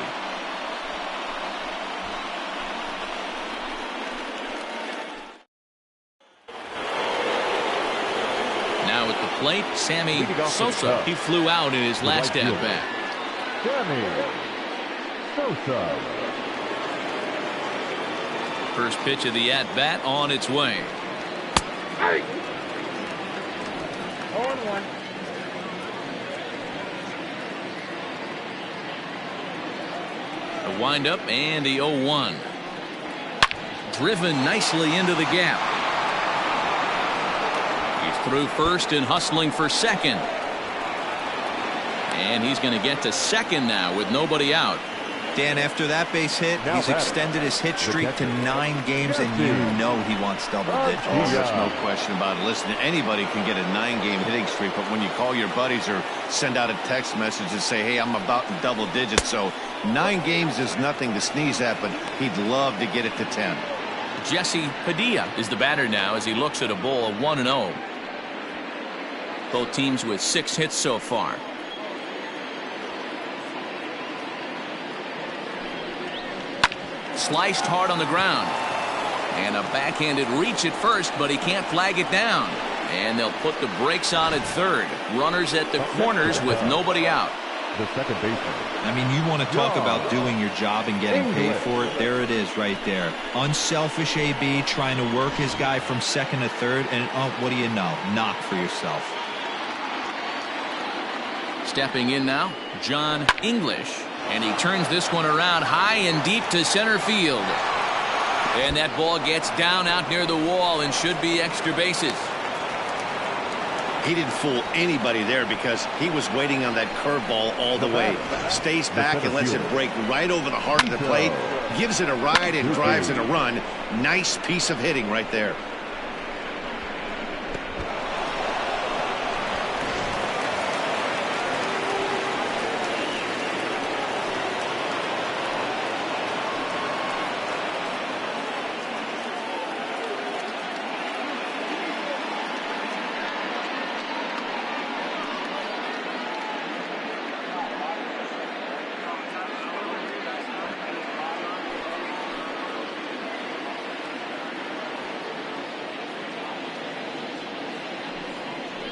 S1: Now at the plate, Sammy Sosa. He flew out in his last at bat.
S3: Sammy Sosa.
S1: First pitch of the at bat on its way.
S4: 0-1.
S1: The windup and the 0-1. Driven nicely into the gap. He's through first and hustling for second. And he's going to get to second now with nobody out.
S6: Dan, after that base hit, he's extended his hit streak to 9 games, and you know he wants double digits.
S2: Oh, there's no question about it. Listen, anybody can get a 9-game hitting streak, but when you call your buddies or send out a text message and say, hey, I'm about in double digits, so 9 games is nothing to sneeze at, but he'd love to get it to 10.
S1: Jesse Padilla is the batter now as he looks at a bowl of 1-0. Both teams with 6 hits so far. Sliced hard on the ground. And a backhanded reach at first, but he can't flag it down. And they'll put the brakes on at third. Runners at the corners with nobody out.
S3: The second baseman.
S6: I mean, you want to talk about doing your job and getting paid for it. There it is right there. Unselfish AB trying to work his guy from second to third. And oh, what do you know? Knock for yourself.
S1: Stepping in now, John English. And he turns this one around high and deep to center field. And that ball gets down out near the wall and should be extra bases.
S2: He didn't fool anybody there because he was waiting on that curveball all the way. Stays back and lets it break right over the heart of the plate. Gives it a ride and drives in a run. Nice piece of hitting right there.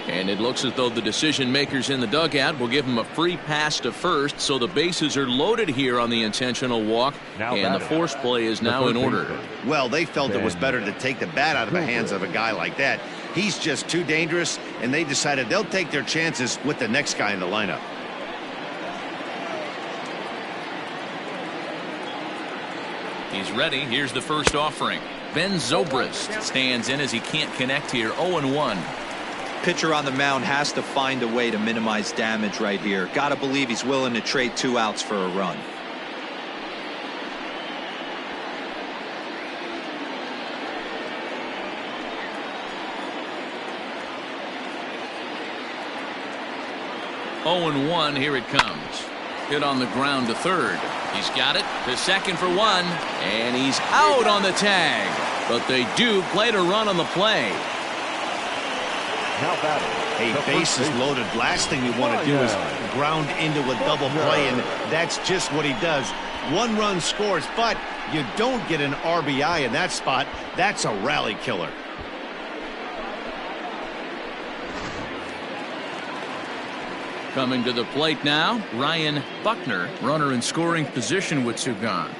S1: And it looks as though the decision makers in the dugout will give him a free pass to first, so the bases are loaded here on the intentional walk, and the force play is now in order.
S2: Well, they felt it was better to take the bat out of the hands of a guy like that. He's just too dangerous, and they decided they'll take their chances with the next guy in the lineup.
S1: He's ready. Here's the first offering. Ben Zobrist stands in as he can't connect here. 0-1.
S6: Pitcher on the mound has to find a way to minimize damage right here. Gotta believe he's willing to trade 2 outs for a run.
S1: (0-1). Here it comes. Hit on the ground to third. He's got it to second for 1, and he's out on the tag. But they do play to run on the play.
S3: Now batting.
S2: Hey, bases loaded. Last thing you want to do is ground into a double play, and that's just what he does. 1 run scores, but you don't get an RBI in that spot. That's a rally killer.
S1: Coming to the plate now, Ryan Buckner, runner in scoring position with 2 gone.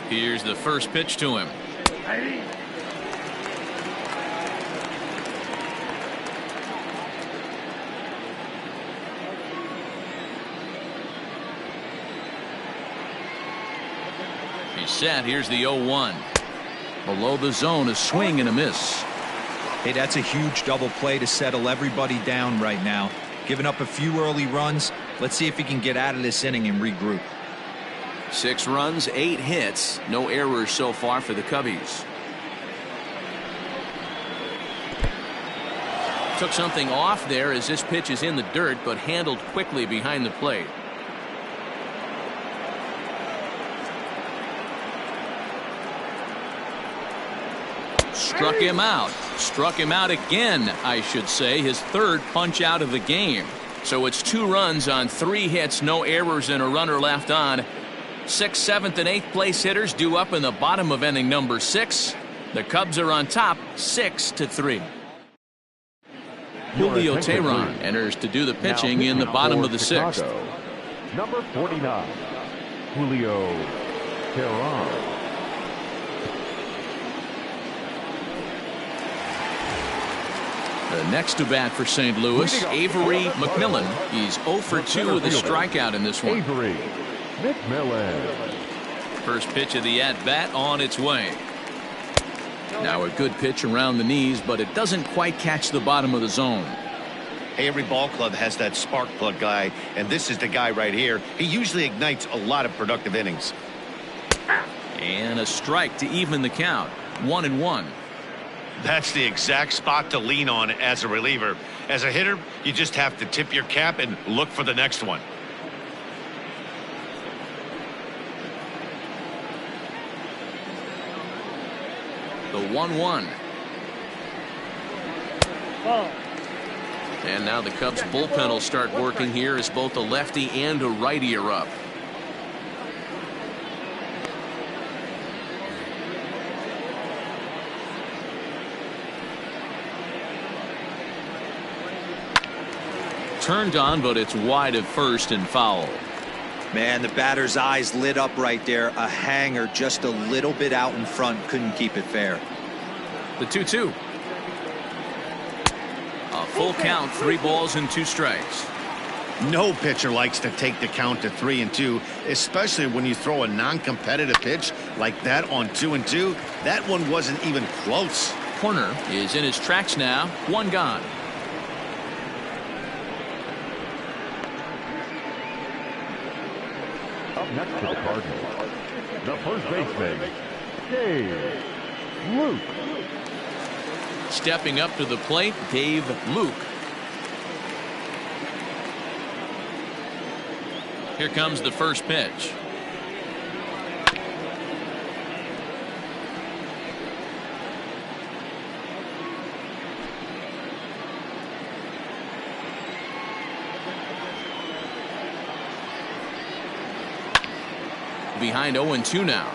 S1: Here's the first pitch to him. He's set. Here's the 0-1. Below the zone, a swing and a miss.
S6: Hey, that's a huge double play to settle everybody down right now. Giving up a few early runs. Let's see if he can get out of this inning and regroup.
S1: 6 runs, 8 hits, no errors so far for the Cubbies. Took something off there as this pitch is in the dirt, but handled quickly behind the plate. Struck him out. Struck him out again, I should say. His 3rd punch out of the game. So it's 2 runs on 3 hits, no errors, and a runner left on. 6th, 7th, and 8th place hitters due up in the bottom of inning number 6. The Cubs are on top 6-3. Julio Teheran enters to do the pitching in the bottom of the 6th.
S3: Number 49, Julio Teheran.
S1: The next to bat for St. Louis, Avery McMillan. He's 0 for 2 with a strikeout in this one.
S3: Avery McMillan.
S1: First pitch of the at-bat on its way. Now a good pitch around the knees, but it doesn't quite catch the bottom of the zone.
S2: Hey, every ball club has that spark plug guy, and this is the guy right here. He usually ignites a lot of productive innings.
S1: And a strike to even the count. 1-1.
S2: That's the exact spot to lean on as a reliever. As a hitter, you just have to tip your cap and look for the next one.
S1: The 1-1. And now the Cubs bullpen will start working here as both a lefty and a righty are up. Turned on, but it's wide at first and foul.
S6: Man, the batter's eyes lit up right there. A hanger just a little bit out in front. Couldn't keep it fair.
S1: The 2-2. A full count, 3 balls and 2 strikes.
S2: No pitcher likes to take the count to 3-2, especially when you throw a non-competitive pitch like that on 2-2. That one wasn't even close.
S1: Corner is in his tracks now. 1 gone.
S3: Up next to the Cardinals, the first baseman, Dave Luke.
S1: Stepping up to the plate, Dave Luke. Here comes the first pitch. behind 0-2 now.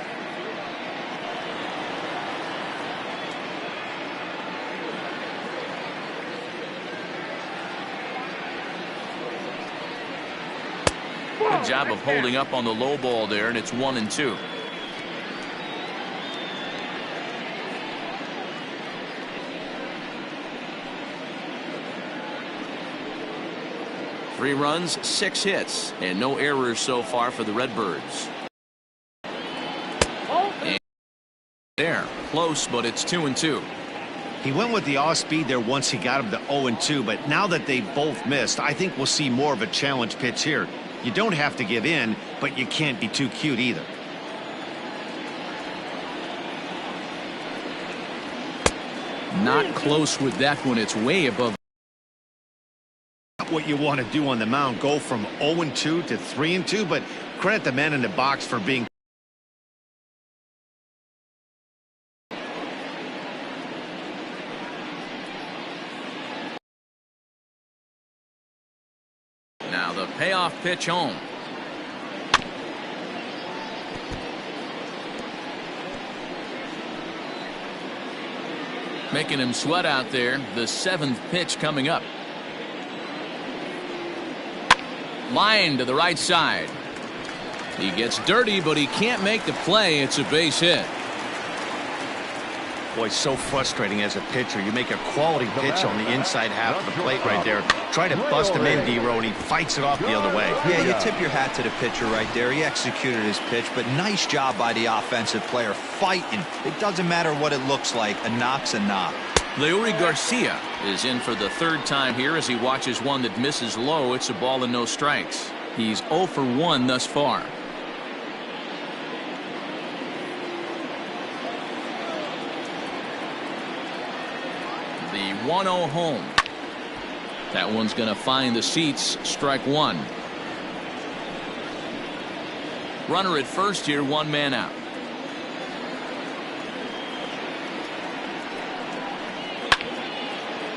S1: Good job of holding up on the low ball there, and it's 1-2. Three runs, 6 hits, and no errors so far for the Redbirds. And there, close, but it's 2-2.
S2: He went with the off speed there once he got him to 0-2, but now that they both missed, I think we'll see more of a challenge pitch here. You don't have to give in, but you can't be too cute either.
S1: Not close with that one. It's way above.
S2: What you want to do on the mound, go from 0-2 to 3-2, but credit the man in the box for being.
S1: Now the payoff pitch home. Making him sweat out there. The 7th pitch coming up. Line to the right side. He gets dirty, but he can't make the play. It's a base hit.
S2: Boy, so frustrating as a pitcher. You make a quality pitch on the inside half of the plate right there. Try to bust him in, D-Row, and he fights it off the other way.
S6: Yeah, you tip your hat to the pitcher right there. He executed his pitch, but nice job by the offensive player fighting. It doesn't matter what it looks like. A knock's a knock.
S1: Leury Garcia is in for the 3rd time here as he watches one that misses low. It's a ball and no strikes. He's 0 for 1 thus far. The 1-0 home. That one's going to find the seats. Strike 1. Runner at first here, 1 man out.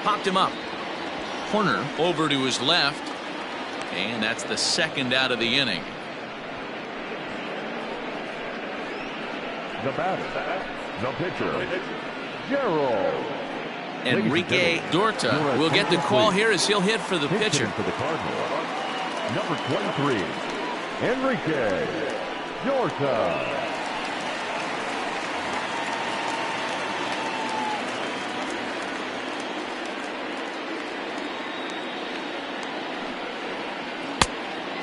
S1: Popped him up. Corner over to his left. And that's the 2nd out of the inning.
S3: The batter, the pitcher, Gerald.
S1: Enrique Dorta will get the call here as he'll hit for the pitcher.
S3: For the Cardinals, number 23, Enrique Dorta.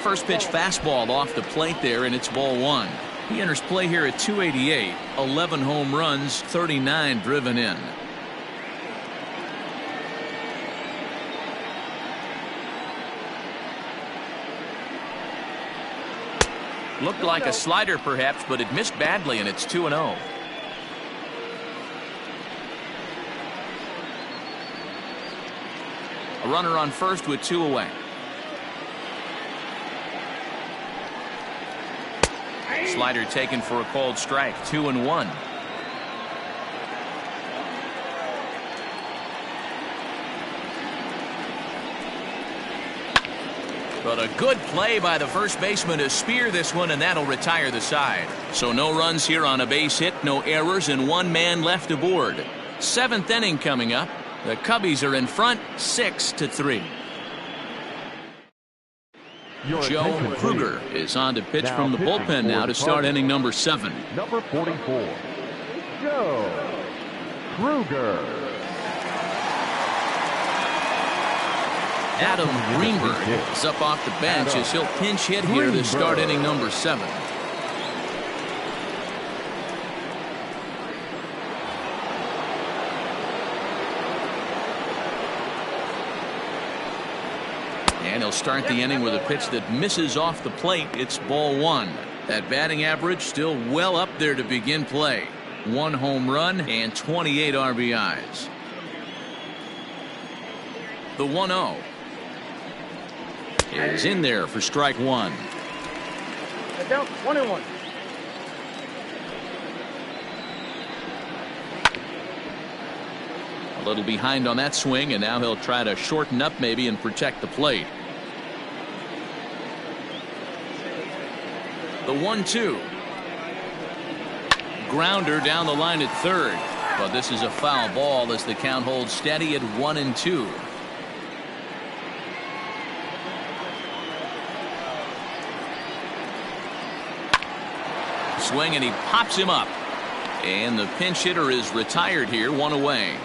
S1: First pitch fastball off the plate there, and it's ball 1. He enters play here at 288, 11 home runs, 39 driven in. Looked like a slider perhaps, but it missed badly, and it's 2-0. A runner on first with 2 away. Slider taken for a called strike. 2-1. But a good play by the first baseman to spear this one, and that'll retire the side. So no runs here on a base hit, no errors, and 1 man left aboard. 7th inning coming up. The Cubbies are in front, 6-3. Joe Kruger is on to pitch from the bullpen now to start inning number 7.
S3: Number 44, Joe Kruger.
S1: Adam Greenberg is up off the bench as he'll pinch hit here to start inning number 7. And he'll start the inning with a pitch that misses off the plate. It's ball 1. That batting average still well up there to begin play. 1 home run and 28 RBIs. The 1-0 is in there for strike 1.
S4: Down 1-1.
S1: A little behind on that swing, and now he'll try to shorten up maybe and protect the plate. The 1-2 grounder down the line at third. But this is a foul ball as the count holds steady at 1-2. Swing, and he pops him up. And the pinch hitter is retired here, one away.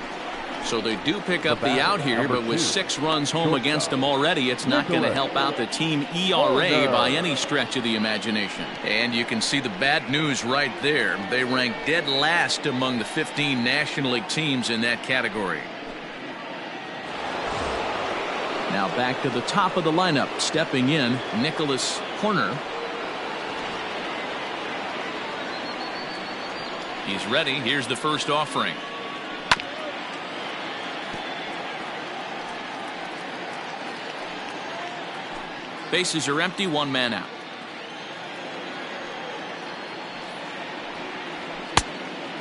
S1: So they do pick up the out here, but with 6 runs home against them already, it's not going to help out the team ERA by any stretch of the imagination. And you can see the bad news right there. They rank dead last among the 15 National League teams in that category. Now back to the top of the lineup. Stepping in, Nicholas Corner. He's ready. Here's the first offering. Bases are empty, 1 man out.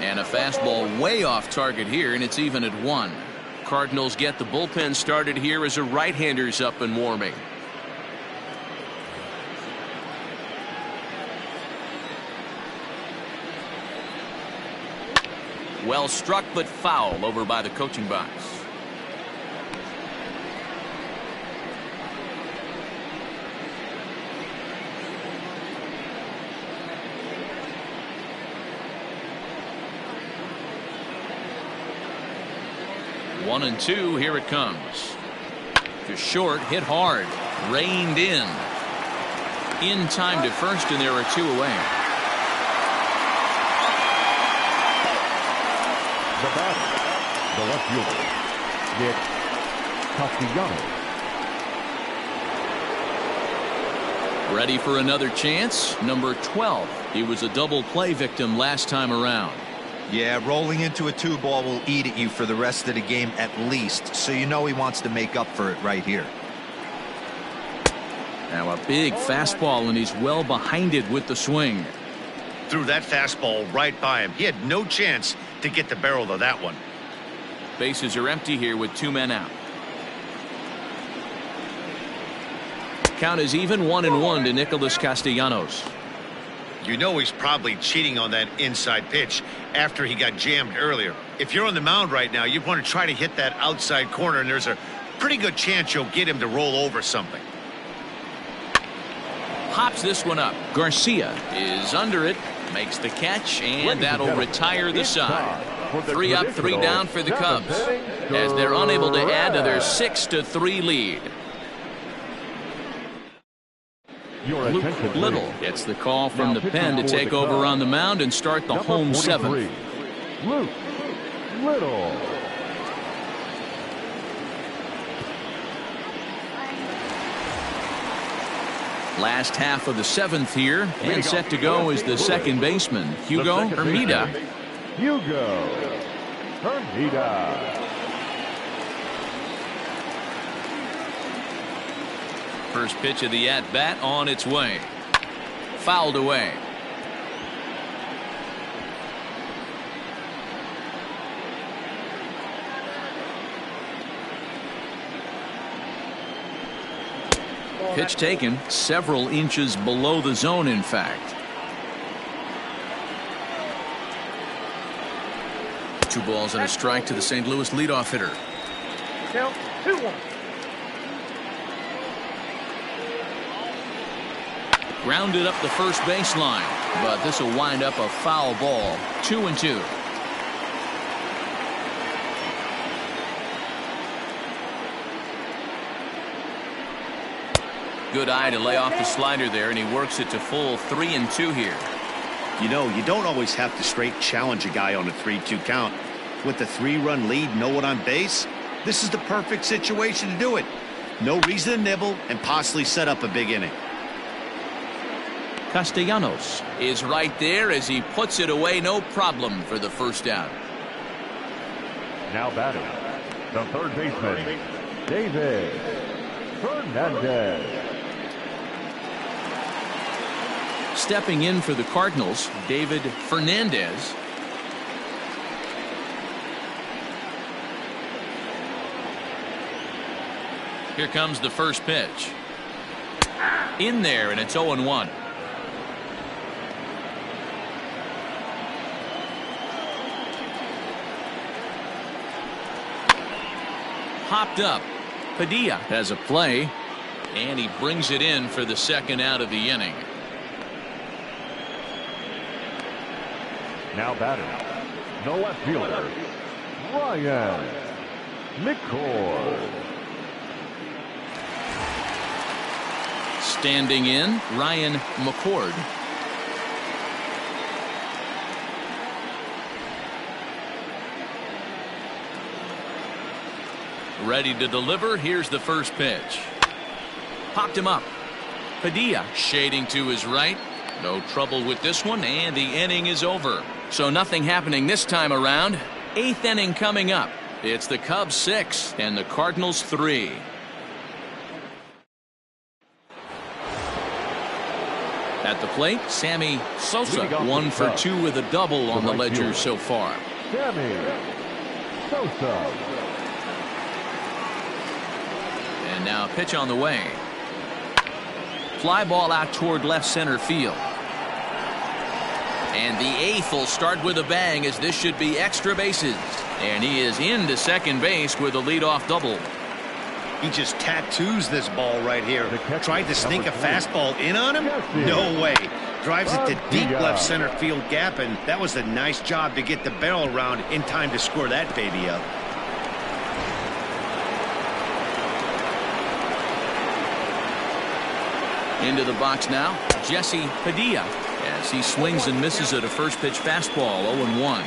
S1: And a fastball way off target here, and it's even at 1. Cardinals get the bullpen started here as a right-hander's up and warming. Well struck, but foul over by the coaching box. One and two, here it comes. To short, hit hard, reined in. In time to first, and there are 2 away.
S3: The batter, the left fielder, Nick Castellanos.
S1: Ready for another chance. Number 12. He was a double play victim last time around.
S6: Yeah, rolling into a 2-ball will eat at you for the rest of the game at least, so you know he wants to make up for it right here.
S1: Now a big fastball, and he's well behind it with the swing.
S2: Threw that fastball right by him. He had no chance to get the barrel of that one.
S1: Bases are empty here with 2 men out. Count is even, 1-1 to Nicholas Castellanos.
S2: You know he's probably cheating on that inside pitch after he got jammed earlier. If you're on the mound right now, you want to try to hit that outside corner, and there's a pretty good chance you'll get him to roll over something.
S1: Pops this one up. Garcia is under it, makes the catch, and that'll retire the side. 3 up, 3 down for the Cubs as they're unable to add to their 6-3 lead. Luke Little gets the call from the pen to take over on the mound and start the home 7th.
S3: Luke Little.
S1: Last half of the 7th here, and set to go is the second baseman, Hugo Hermida.
S3: Hugo Hermida.
S1: First pitch of the at-bat on its way. Fouled away. Pitch taken several inches below the zone, in fact. 2 balls and a strike to the St. Louis leadoff hitter.
S4: Count 2-1.
S1: Grounded up the first baseline, but this will wind up a foul ball. 2-2. Good eye to lay off the slider there, and he works it to full 3-2 here.
S2: You know, you don't always have to straight challenge a guy on a 3-2 count. With the 3-run lead, no one on base, this is the perfect situation to do it. No reason to nibble and possibly set up a big inning.
S1: Castellanos is right there as he puts it away, no problem for the first out.
S3: Now batting, the third baseman, David Fernandez.
S1: Stepping in for the Cardinals, David Fernandez. Here comes the first pitch. In there, and it's 0-1. popped up. Padilla has a play, and he brings it in for the second out of the inning.
S3: Now batting, the left fielder, Ryan McCord.
S1: Standing in, Ryan McCord. Ready to deliver. Here's the first pitch. Popped him up. Padilla shading to his right. No trouble with this one, and the inning is over. So nothing happening this time around. 8th inning coming up. It's the Cubs 6 and the Cardinals 3. At the plate, Sammy Sosa, 1 for 2 with a double on the ledger so far.
S3: Sammy Sosa.
S1: And now a pitch on the way. Fly ball out toward left center field. And the 8th will start with a bang, as this should be extra bases. And he is into second base with a leadoff double.
S2: He just tattoos this ball right here. Tried to sneak a fastball in on him? No way. Drives it to deep left center field gap, and that was a nice job to get the barrel around in time to score that baby up.
S1: Into the box now, Jesse Padilla, as he swings and misses at a first pitch fastball. 0-1.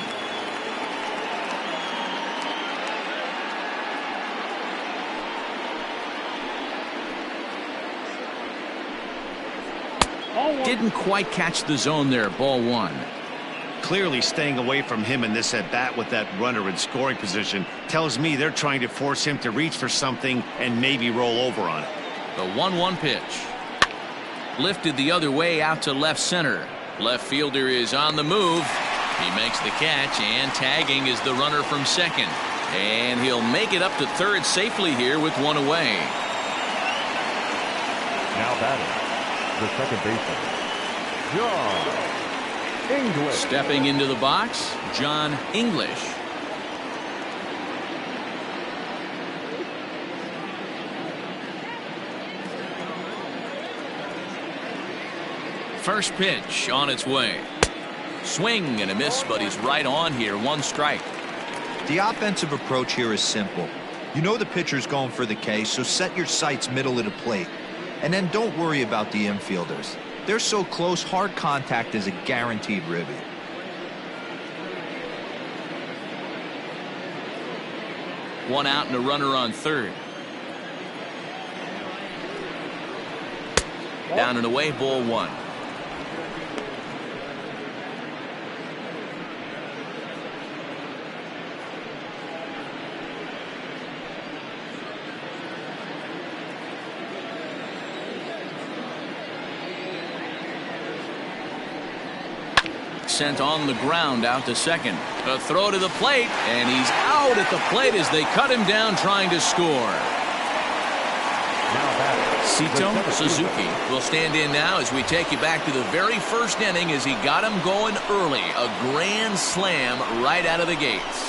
S1: Didn't quite catch the zone there. Ball 1.
S2: Clearly staying away from him in this at bat with that runner in scoring position tells me they're trying to force him to reach for something and maybe roll over on it.
S1: The 1-1 pitch. Lifted the other way out to left center. Left fielder is on the move. He makes the catch, and tagging is the runner from second. And he'll make it up to third safely here with one away.
S3: Now batting, the second baseman, John English.
S1: Stepping into the box, John English. First pitch on its way. Swing and a miss, but he's right on here. 1 strike.
S6: The offensive approach here is simple. You know the pitcher's going for the K, so set your sights middle of the plate. And then don't worry about the infielders. They're so close, hard contact is a guaranteed ribby.
S1: One out and a runner on third. Down and away, ball 1. Sent on the ground out to second. A throw to the plate, and he's out at the plate as they cut him down trying to score. Sito Suzuki will stand in now as we take you back to the very first inning as he got him going early. A grand slam right out of the gates.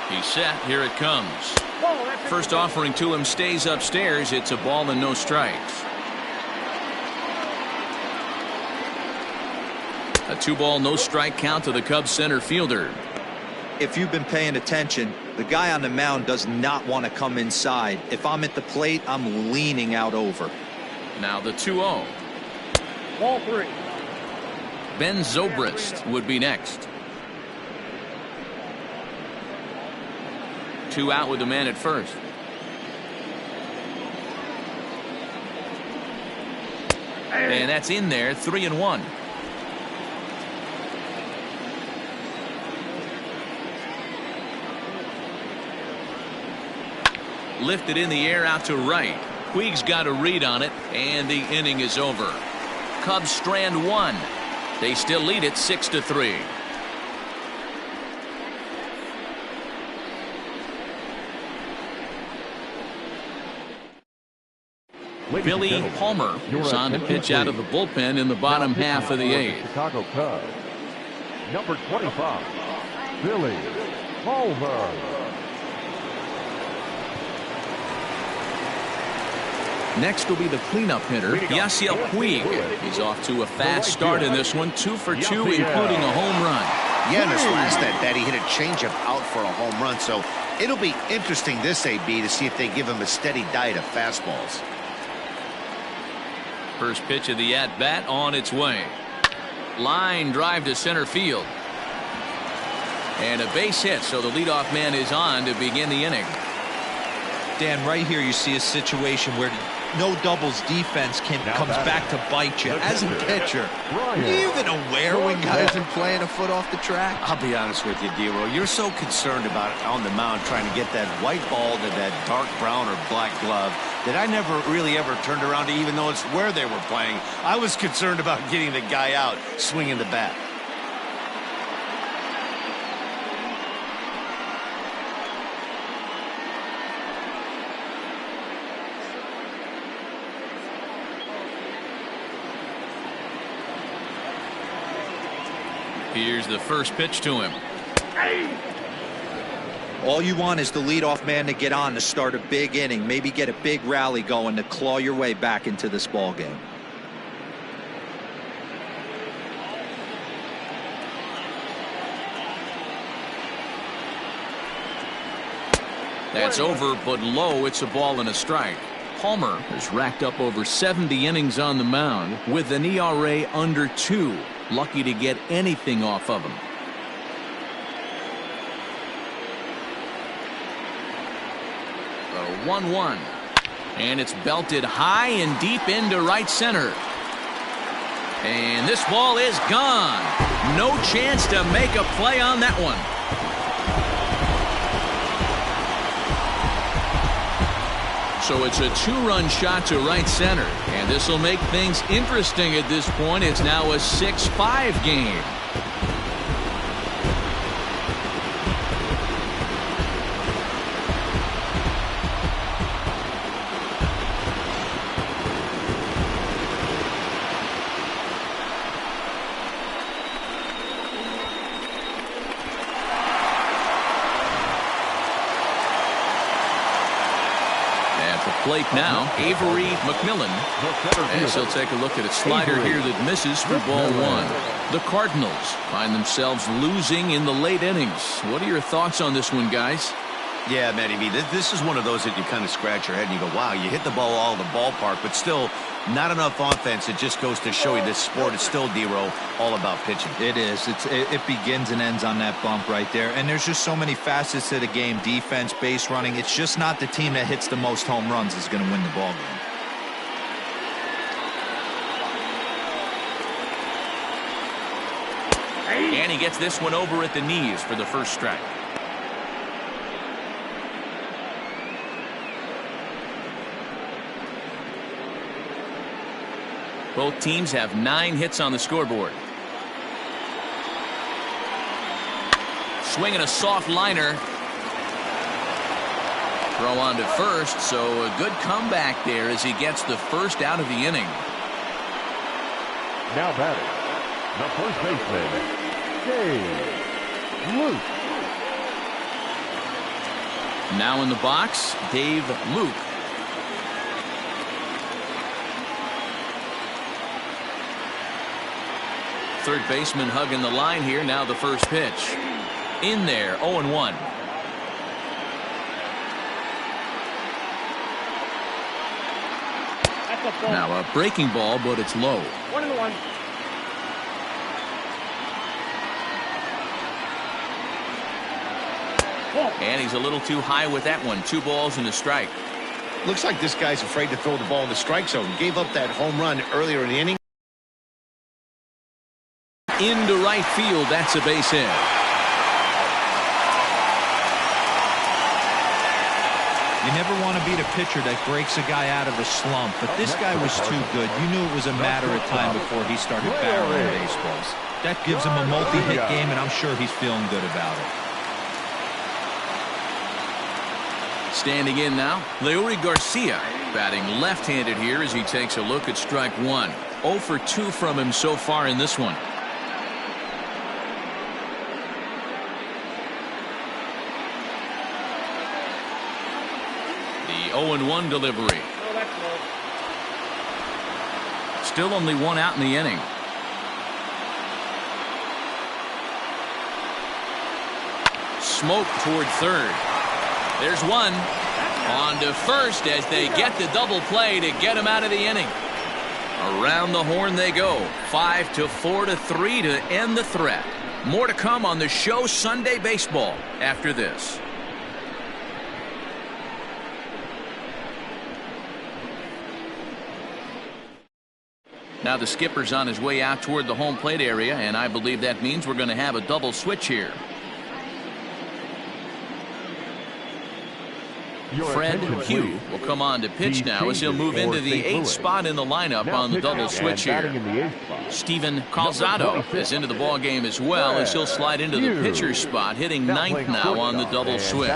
S1: He's set. Here it comes. First offering to him stays upstairs. It's a ball and no strikes. A 2-ball, no strike count to the Cubs center fielder.
S6: If you've been paying attention, the guy on the mound does not want to come inside. If I'm at the plate, I'm leaning out over.
S1: Now the 2-0.
S4: Ball 3.
S1: Ben Zobrist would be next. 2 out with the man at first. And that's in there. 3-1. Lifted in the air out to right. Puig's got a read on it, and the inning is over. Cubs strand 1. They still lead it 6-3. Billy Palmer is on to pitch out of the bullpen in the bottom half of the 8th.
S3: Chicago Cubs, number 25, Billy Palmer.
S1: Next will be the cleanup hitter, Yasiel Puig. He's off to a fast start in this one, 2 for 2, including a home run.
S2: Yeah, in his last at bat, he hit a changeup out for a home run, so it'll be interesting this AB to see if they give him a steady diet of fastballs.
S1: First pitch of the at-bat on its way. Line drive to center field. And a base hit, so the leadoff man is on to begin the inning.
S6: Dan, right here you see a situation where no doubles defense comes back to bite you. As a pitcher, are you even aware when guys are playing a foot off the track?
S2: I'll be honest with you, D-Roll. You're so concerned about on the mound trying to get that white ball to that dark brown or black glove that I never really ever turned around to even notice where they were playing. I was concerned about getting the guy out swinging the bat.
S1: Here's the first pitch to him.
S6: All you want is the leadoff man to get on to start a big inning, maybe get a big rally going to claw your way back into this ball game.
S1: That's over, but low. It's a ball and a strike. Palmer has racked up over 70 innings on the mound with an ERA under 2. Lucky to get anything off of him. The 1-1. And it's belted high and deep into right center. And this ball is gone. No chance to make a play on that one. So it's a 2-run shot to right center, and this will make things interesting at this point. It's now a 6-5 game. Plate now, Avery McMillan, as he'll take a look at a slider here that misses for ball 1. The Cardinals find themselves losing in the late innings. What are your thoughts on this one, guys?
S2: Yeah, Matty B, this is one of those that you kind of scratch your head and you go, wow, you hit the ball all the ballpark, but still not enough offense. It just goes to show you this sport is still, D-Row, all about pitching.
S6: It is. It begins and ends on that bump right there. And there's just so many facets to the game. Defense, base running. It's just not the team that hits the most home runs is going to win the ball game.
S1: And he gets this one over at the knees for the first strike. Both teams have 9 hits on the scoreboard. Swinging a soft liner. Throw on to first, so a good comeback there as he gets the first out of the inning.
S3: Now batting, the first baseman, Dave Luke.
S1: Now in the box, Dave Luke. Third baseman hugging the line here. Now the first pitch. In there, 0-1. Now a breaking ball, but it's low.
S4: 1-1.
S1: And he's a little too high with that one. 2 balls and a strike.
S2: Looks like this guy's afraid to throw the ball in the strike zone. Gave up that home run earlier in the inning.
S1: Into right field. That's a base hit.
S6: You never want to beat a pitcher that breaks a guy out of a slump, but this guy was too good. You knew it was a matter of time before he started barreling baseballs. That gives him a multi-hit game, and I'm sure he's feeling good about it.
S1: Standing in now, Leury Garcia, batting left-handed here as he takes a look at strike one. 0 for 2 from him so far in this one. The 0-1 delivery.
S4: Oh, that's low.
S1: Still only one out in the inning. Smoke toward third. There's one. On to first as they get the double play to get him out of the inning. Around the horn they go. 5 to 4 to 3 to end the threat. More to come on the show Sunday Baseball after this. Now the skipper's on his way out toward the home plate area, and I believe that means we're going to have a double switch here. Fred Hugh will come on to pitch now as he'll move into the 8th spot in the lineup on the double switch here. Steven Calzado is into the ball game as well as he'll slide into the pitcher's spot, hitting 9th now on the double switch.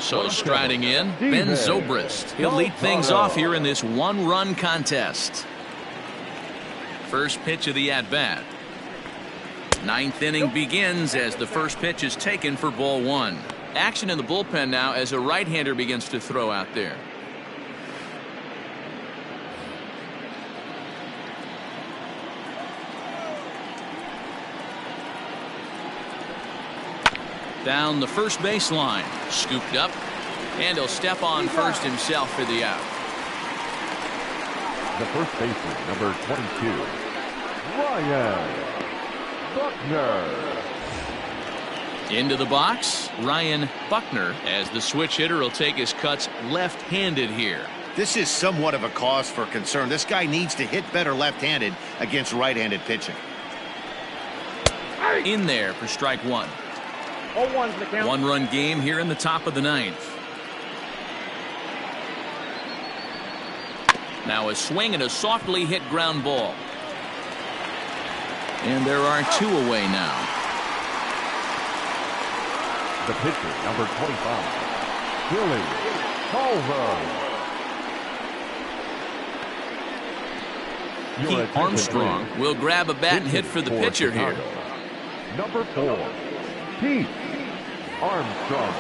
S1: So striding in, Ben Zobrist. He'll lead things off here in this one-run contest. First pitch of the at-bat. 9th inning begins as the first pitch is taken for ball one. Action in the bullpen now as a right-hander begins to throw out there. Down the first baseline, scooped up, and he'll step on first himself for the out.
S3: The first baseman, number 22, Ryan Buckner.
S1: Into the box, Ryan Buckner, as the switch hitter will take his cuts left-handed here.
S2: This is somewhat of a cause for concern. This guy needs to hit better left-handed against right-handed pitching.
S1: In there for strike one.
S4: 0-1's the count.
S1: One-run game here in the top of the 9th. Now a swing and a softly hit ground ball. And there are 2 away now.
S3: The pitcher, number 25, Billy Culver.
S1: Pete Armstrong will grab a bat and hit for the pitcher here.
S3: Number 4, Pete Armstrong.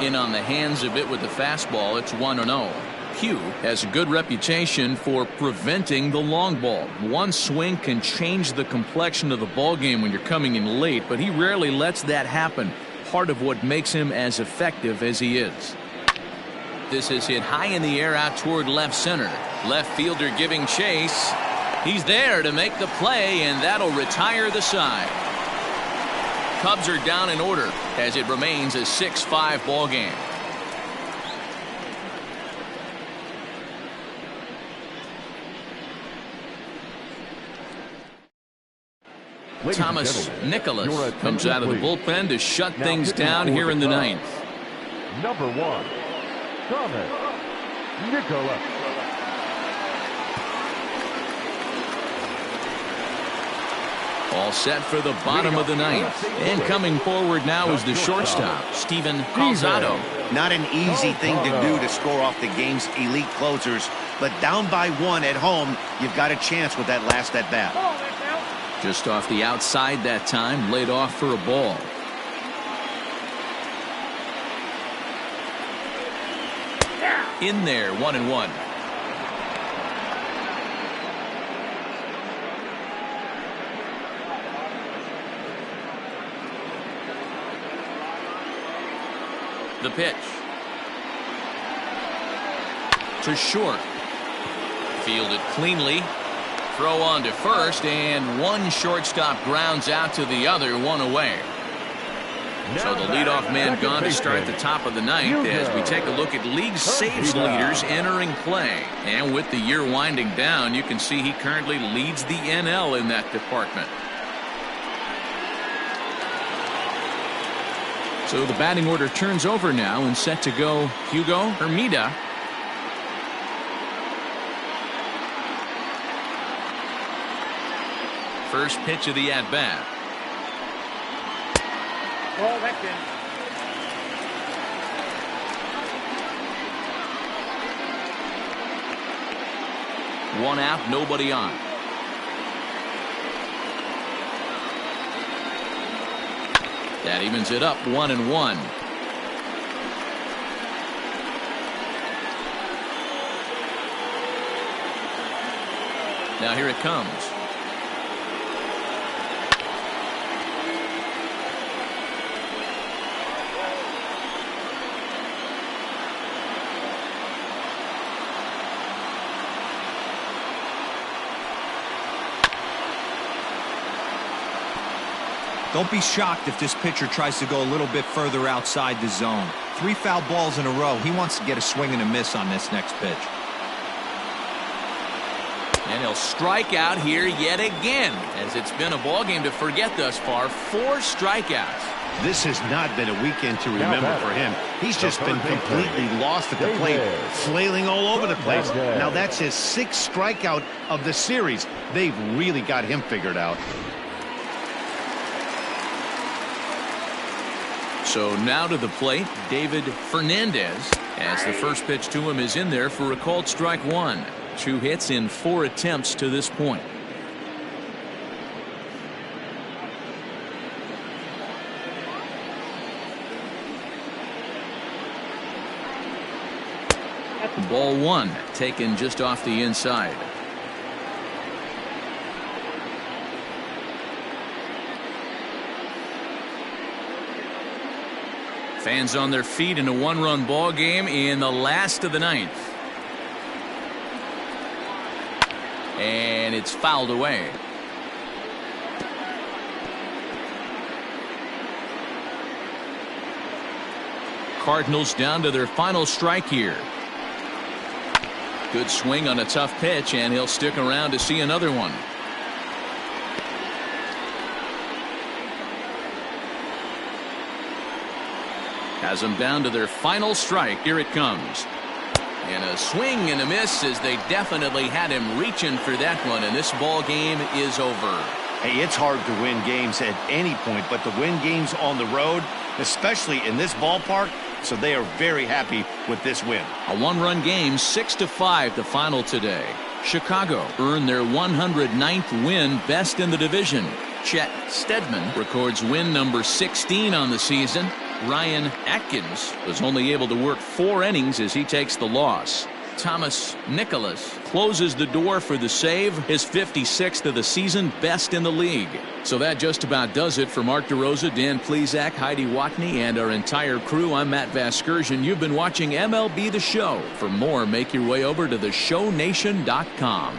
S1: In on the hands of it with the fastball. It's 1-0. Hugh has a good reputation for preventing the long ball. One swing can change the complexion of the ball game when you're coming in late, but he rarely lets that happen. Part of what makes him as effective as he is. This is hit high in the air out toward left center. Left fielder giving chase. He's there to make the play, and that'll retire the side. Cubs are down in order as it remains a 6-5 ball game. Thomas Nicholas comes out of the bullpen to shut things down here in the 9th.
S3: Number 1, Thomas Nicholas.
S1: All set for the bottom of the 9th. And coming forward now is the shortstop, Steven Calzado.
S2: Not an easy thing to do to score off the game's elite closers, but down by 1 at home, you've got a chance with that last at bat.
S1: Just off the outside that time, laid off for a ball. In there, 1-1. The pitch. To short. Fielded cleanly. Throw on to first, and one shortstop grounds out to the other, 1 away. So the leadoff man gone to start the top of the 9th as we take a look at league saves leaders entering play. And with the year winding down, you can see he currently leads the NL in that department. So the batting order turns over now and set to go Hugo Hermida. first pitch of the at-bat.
S4: Oh, that's in.
S1: One out, nobody on. That evens it up, 1-1. Now here it comes.
S6: Don't be shocked if this pitcher tries to go a little bit further outside the zone. 3 foul balls in a row. He wants to get a swing and a miss on this next pitch.
S1: And he'll strike out here yet again, as it's been a ball game to forget thus far. 4 strikeouts.
S2: This has not been a weekend to remember for him. He's just been completely lost at the plate, flailing all over the place. Now that's his 6th strikeout of the series. They've really got him figured out.
S1: So now to the plate, David Fernandez, as the first pitch to him is in there for a called strike 1. 2 hits in 4 attempts to this point. Ball 1, taken just off the inside. Fans on their feet in a 1-run ball game in the last of the 9th. And it's fouled away. Cardinals down to their final strike here. Good swing on a tough pitch, and he'll stick around to see another one. Has them down to their final strike. Here it comes. And a swing and a miss, as they definitely had him reaching for that one, and this ball game is over.
S2: Hey, it's hard to win games at any point, but to win games on the road, especially in this ballpark, so they are very happy with this win.
S1: A 1-run game, 6-5 the final today. Chicago earned their 109th win, best in the division. Chet Steadman records win number 16 on the season. Ryan Atkins was only able to work 4 innings as he takes the loss. Thomas Nicholas closes the door for the save, his 56th of the season, best in the league. So that just about does it for Mark DeRosa, Dan Plesac, Heidi Watney, and our entire crew. I'm Matt Vasgersian. You've been watching MLB The Show. For more, make your way over to theshownation.com.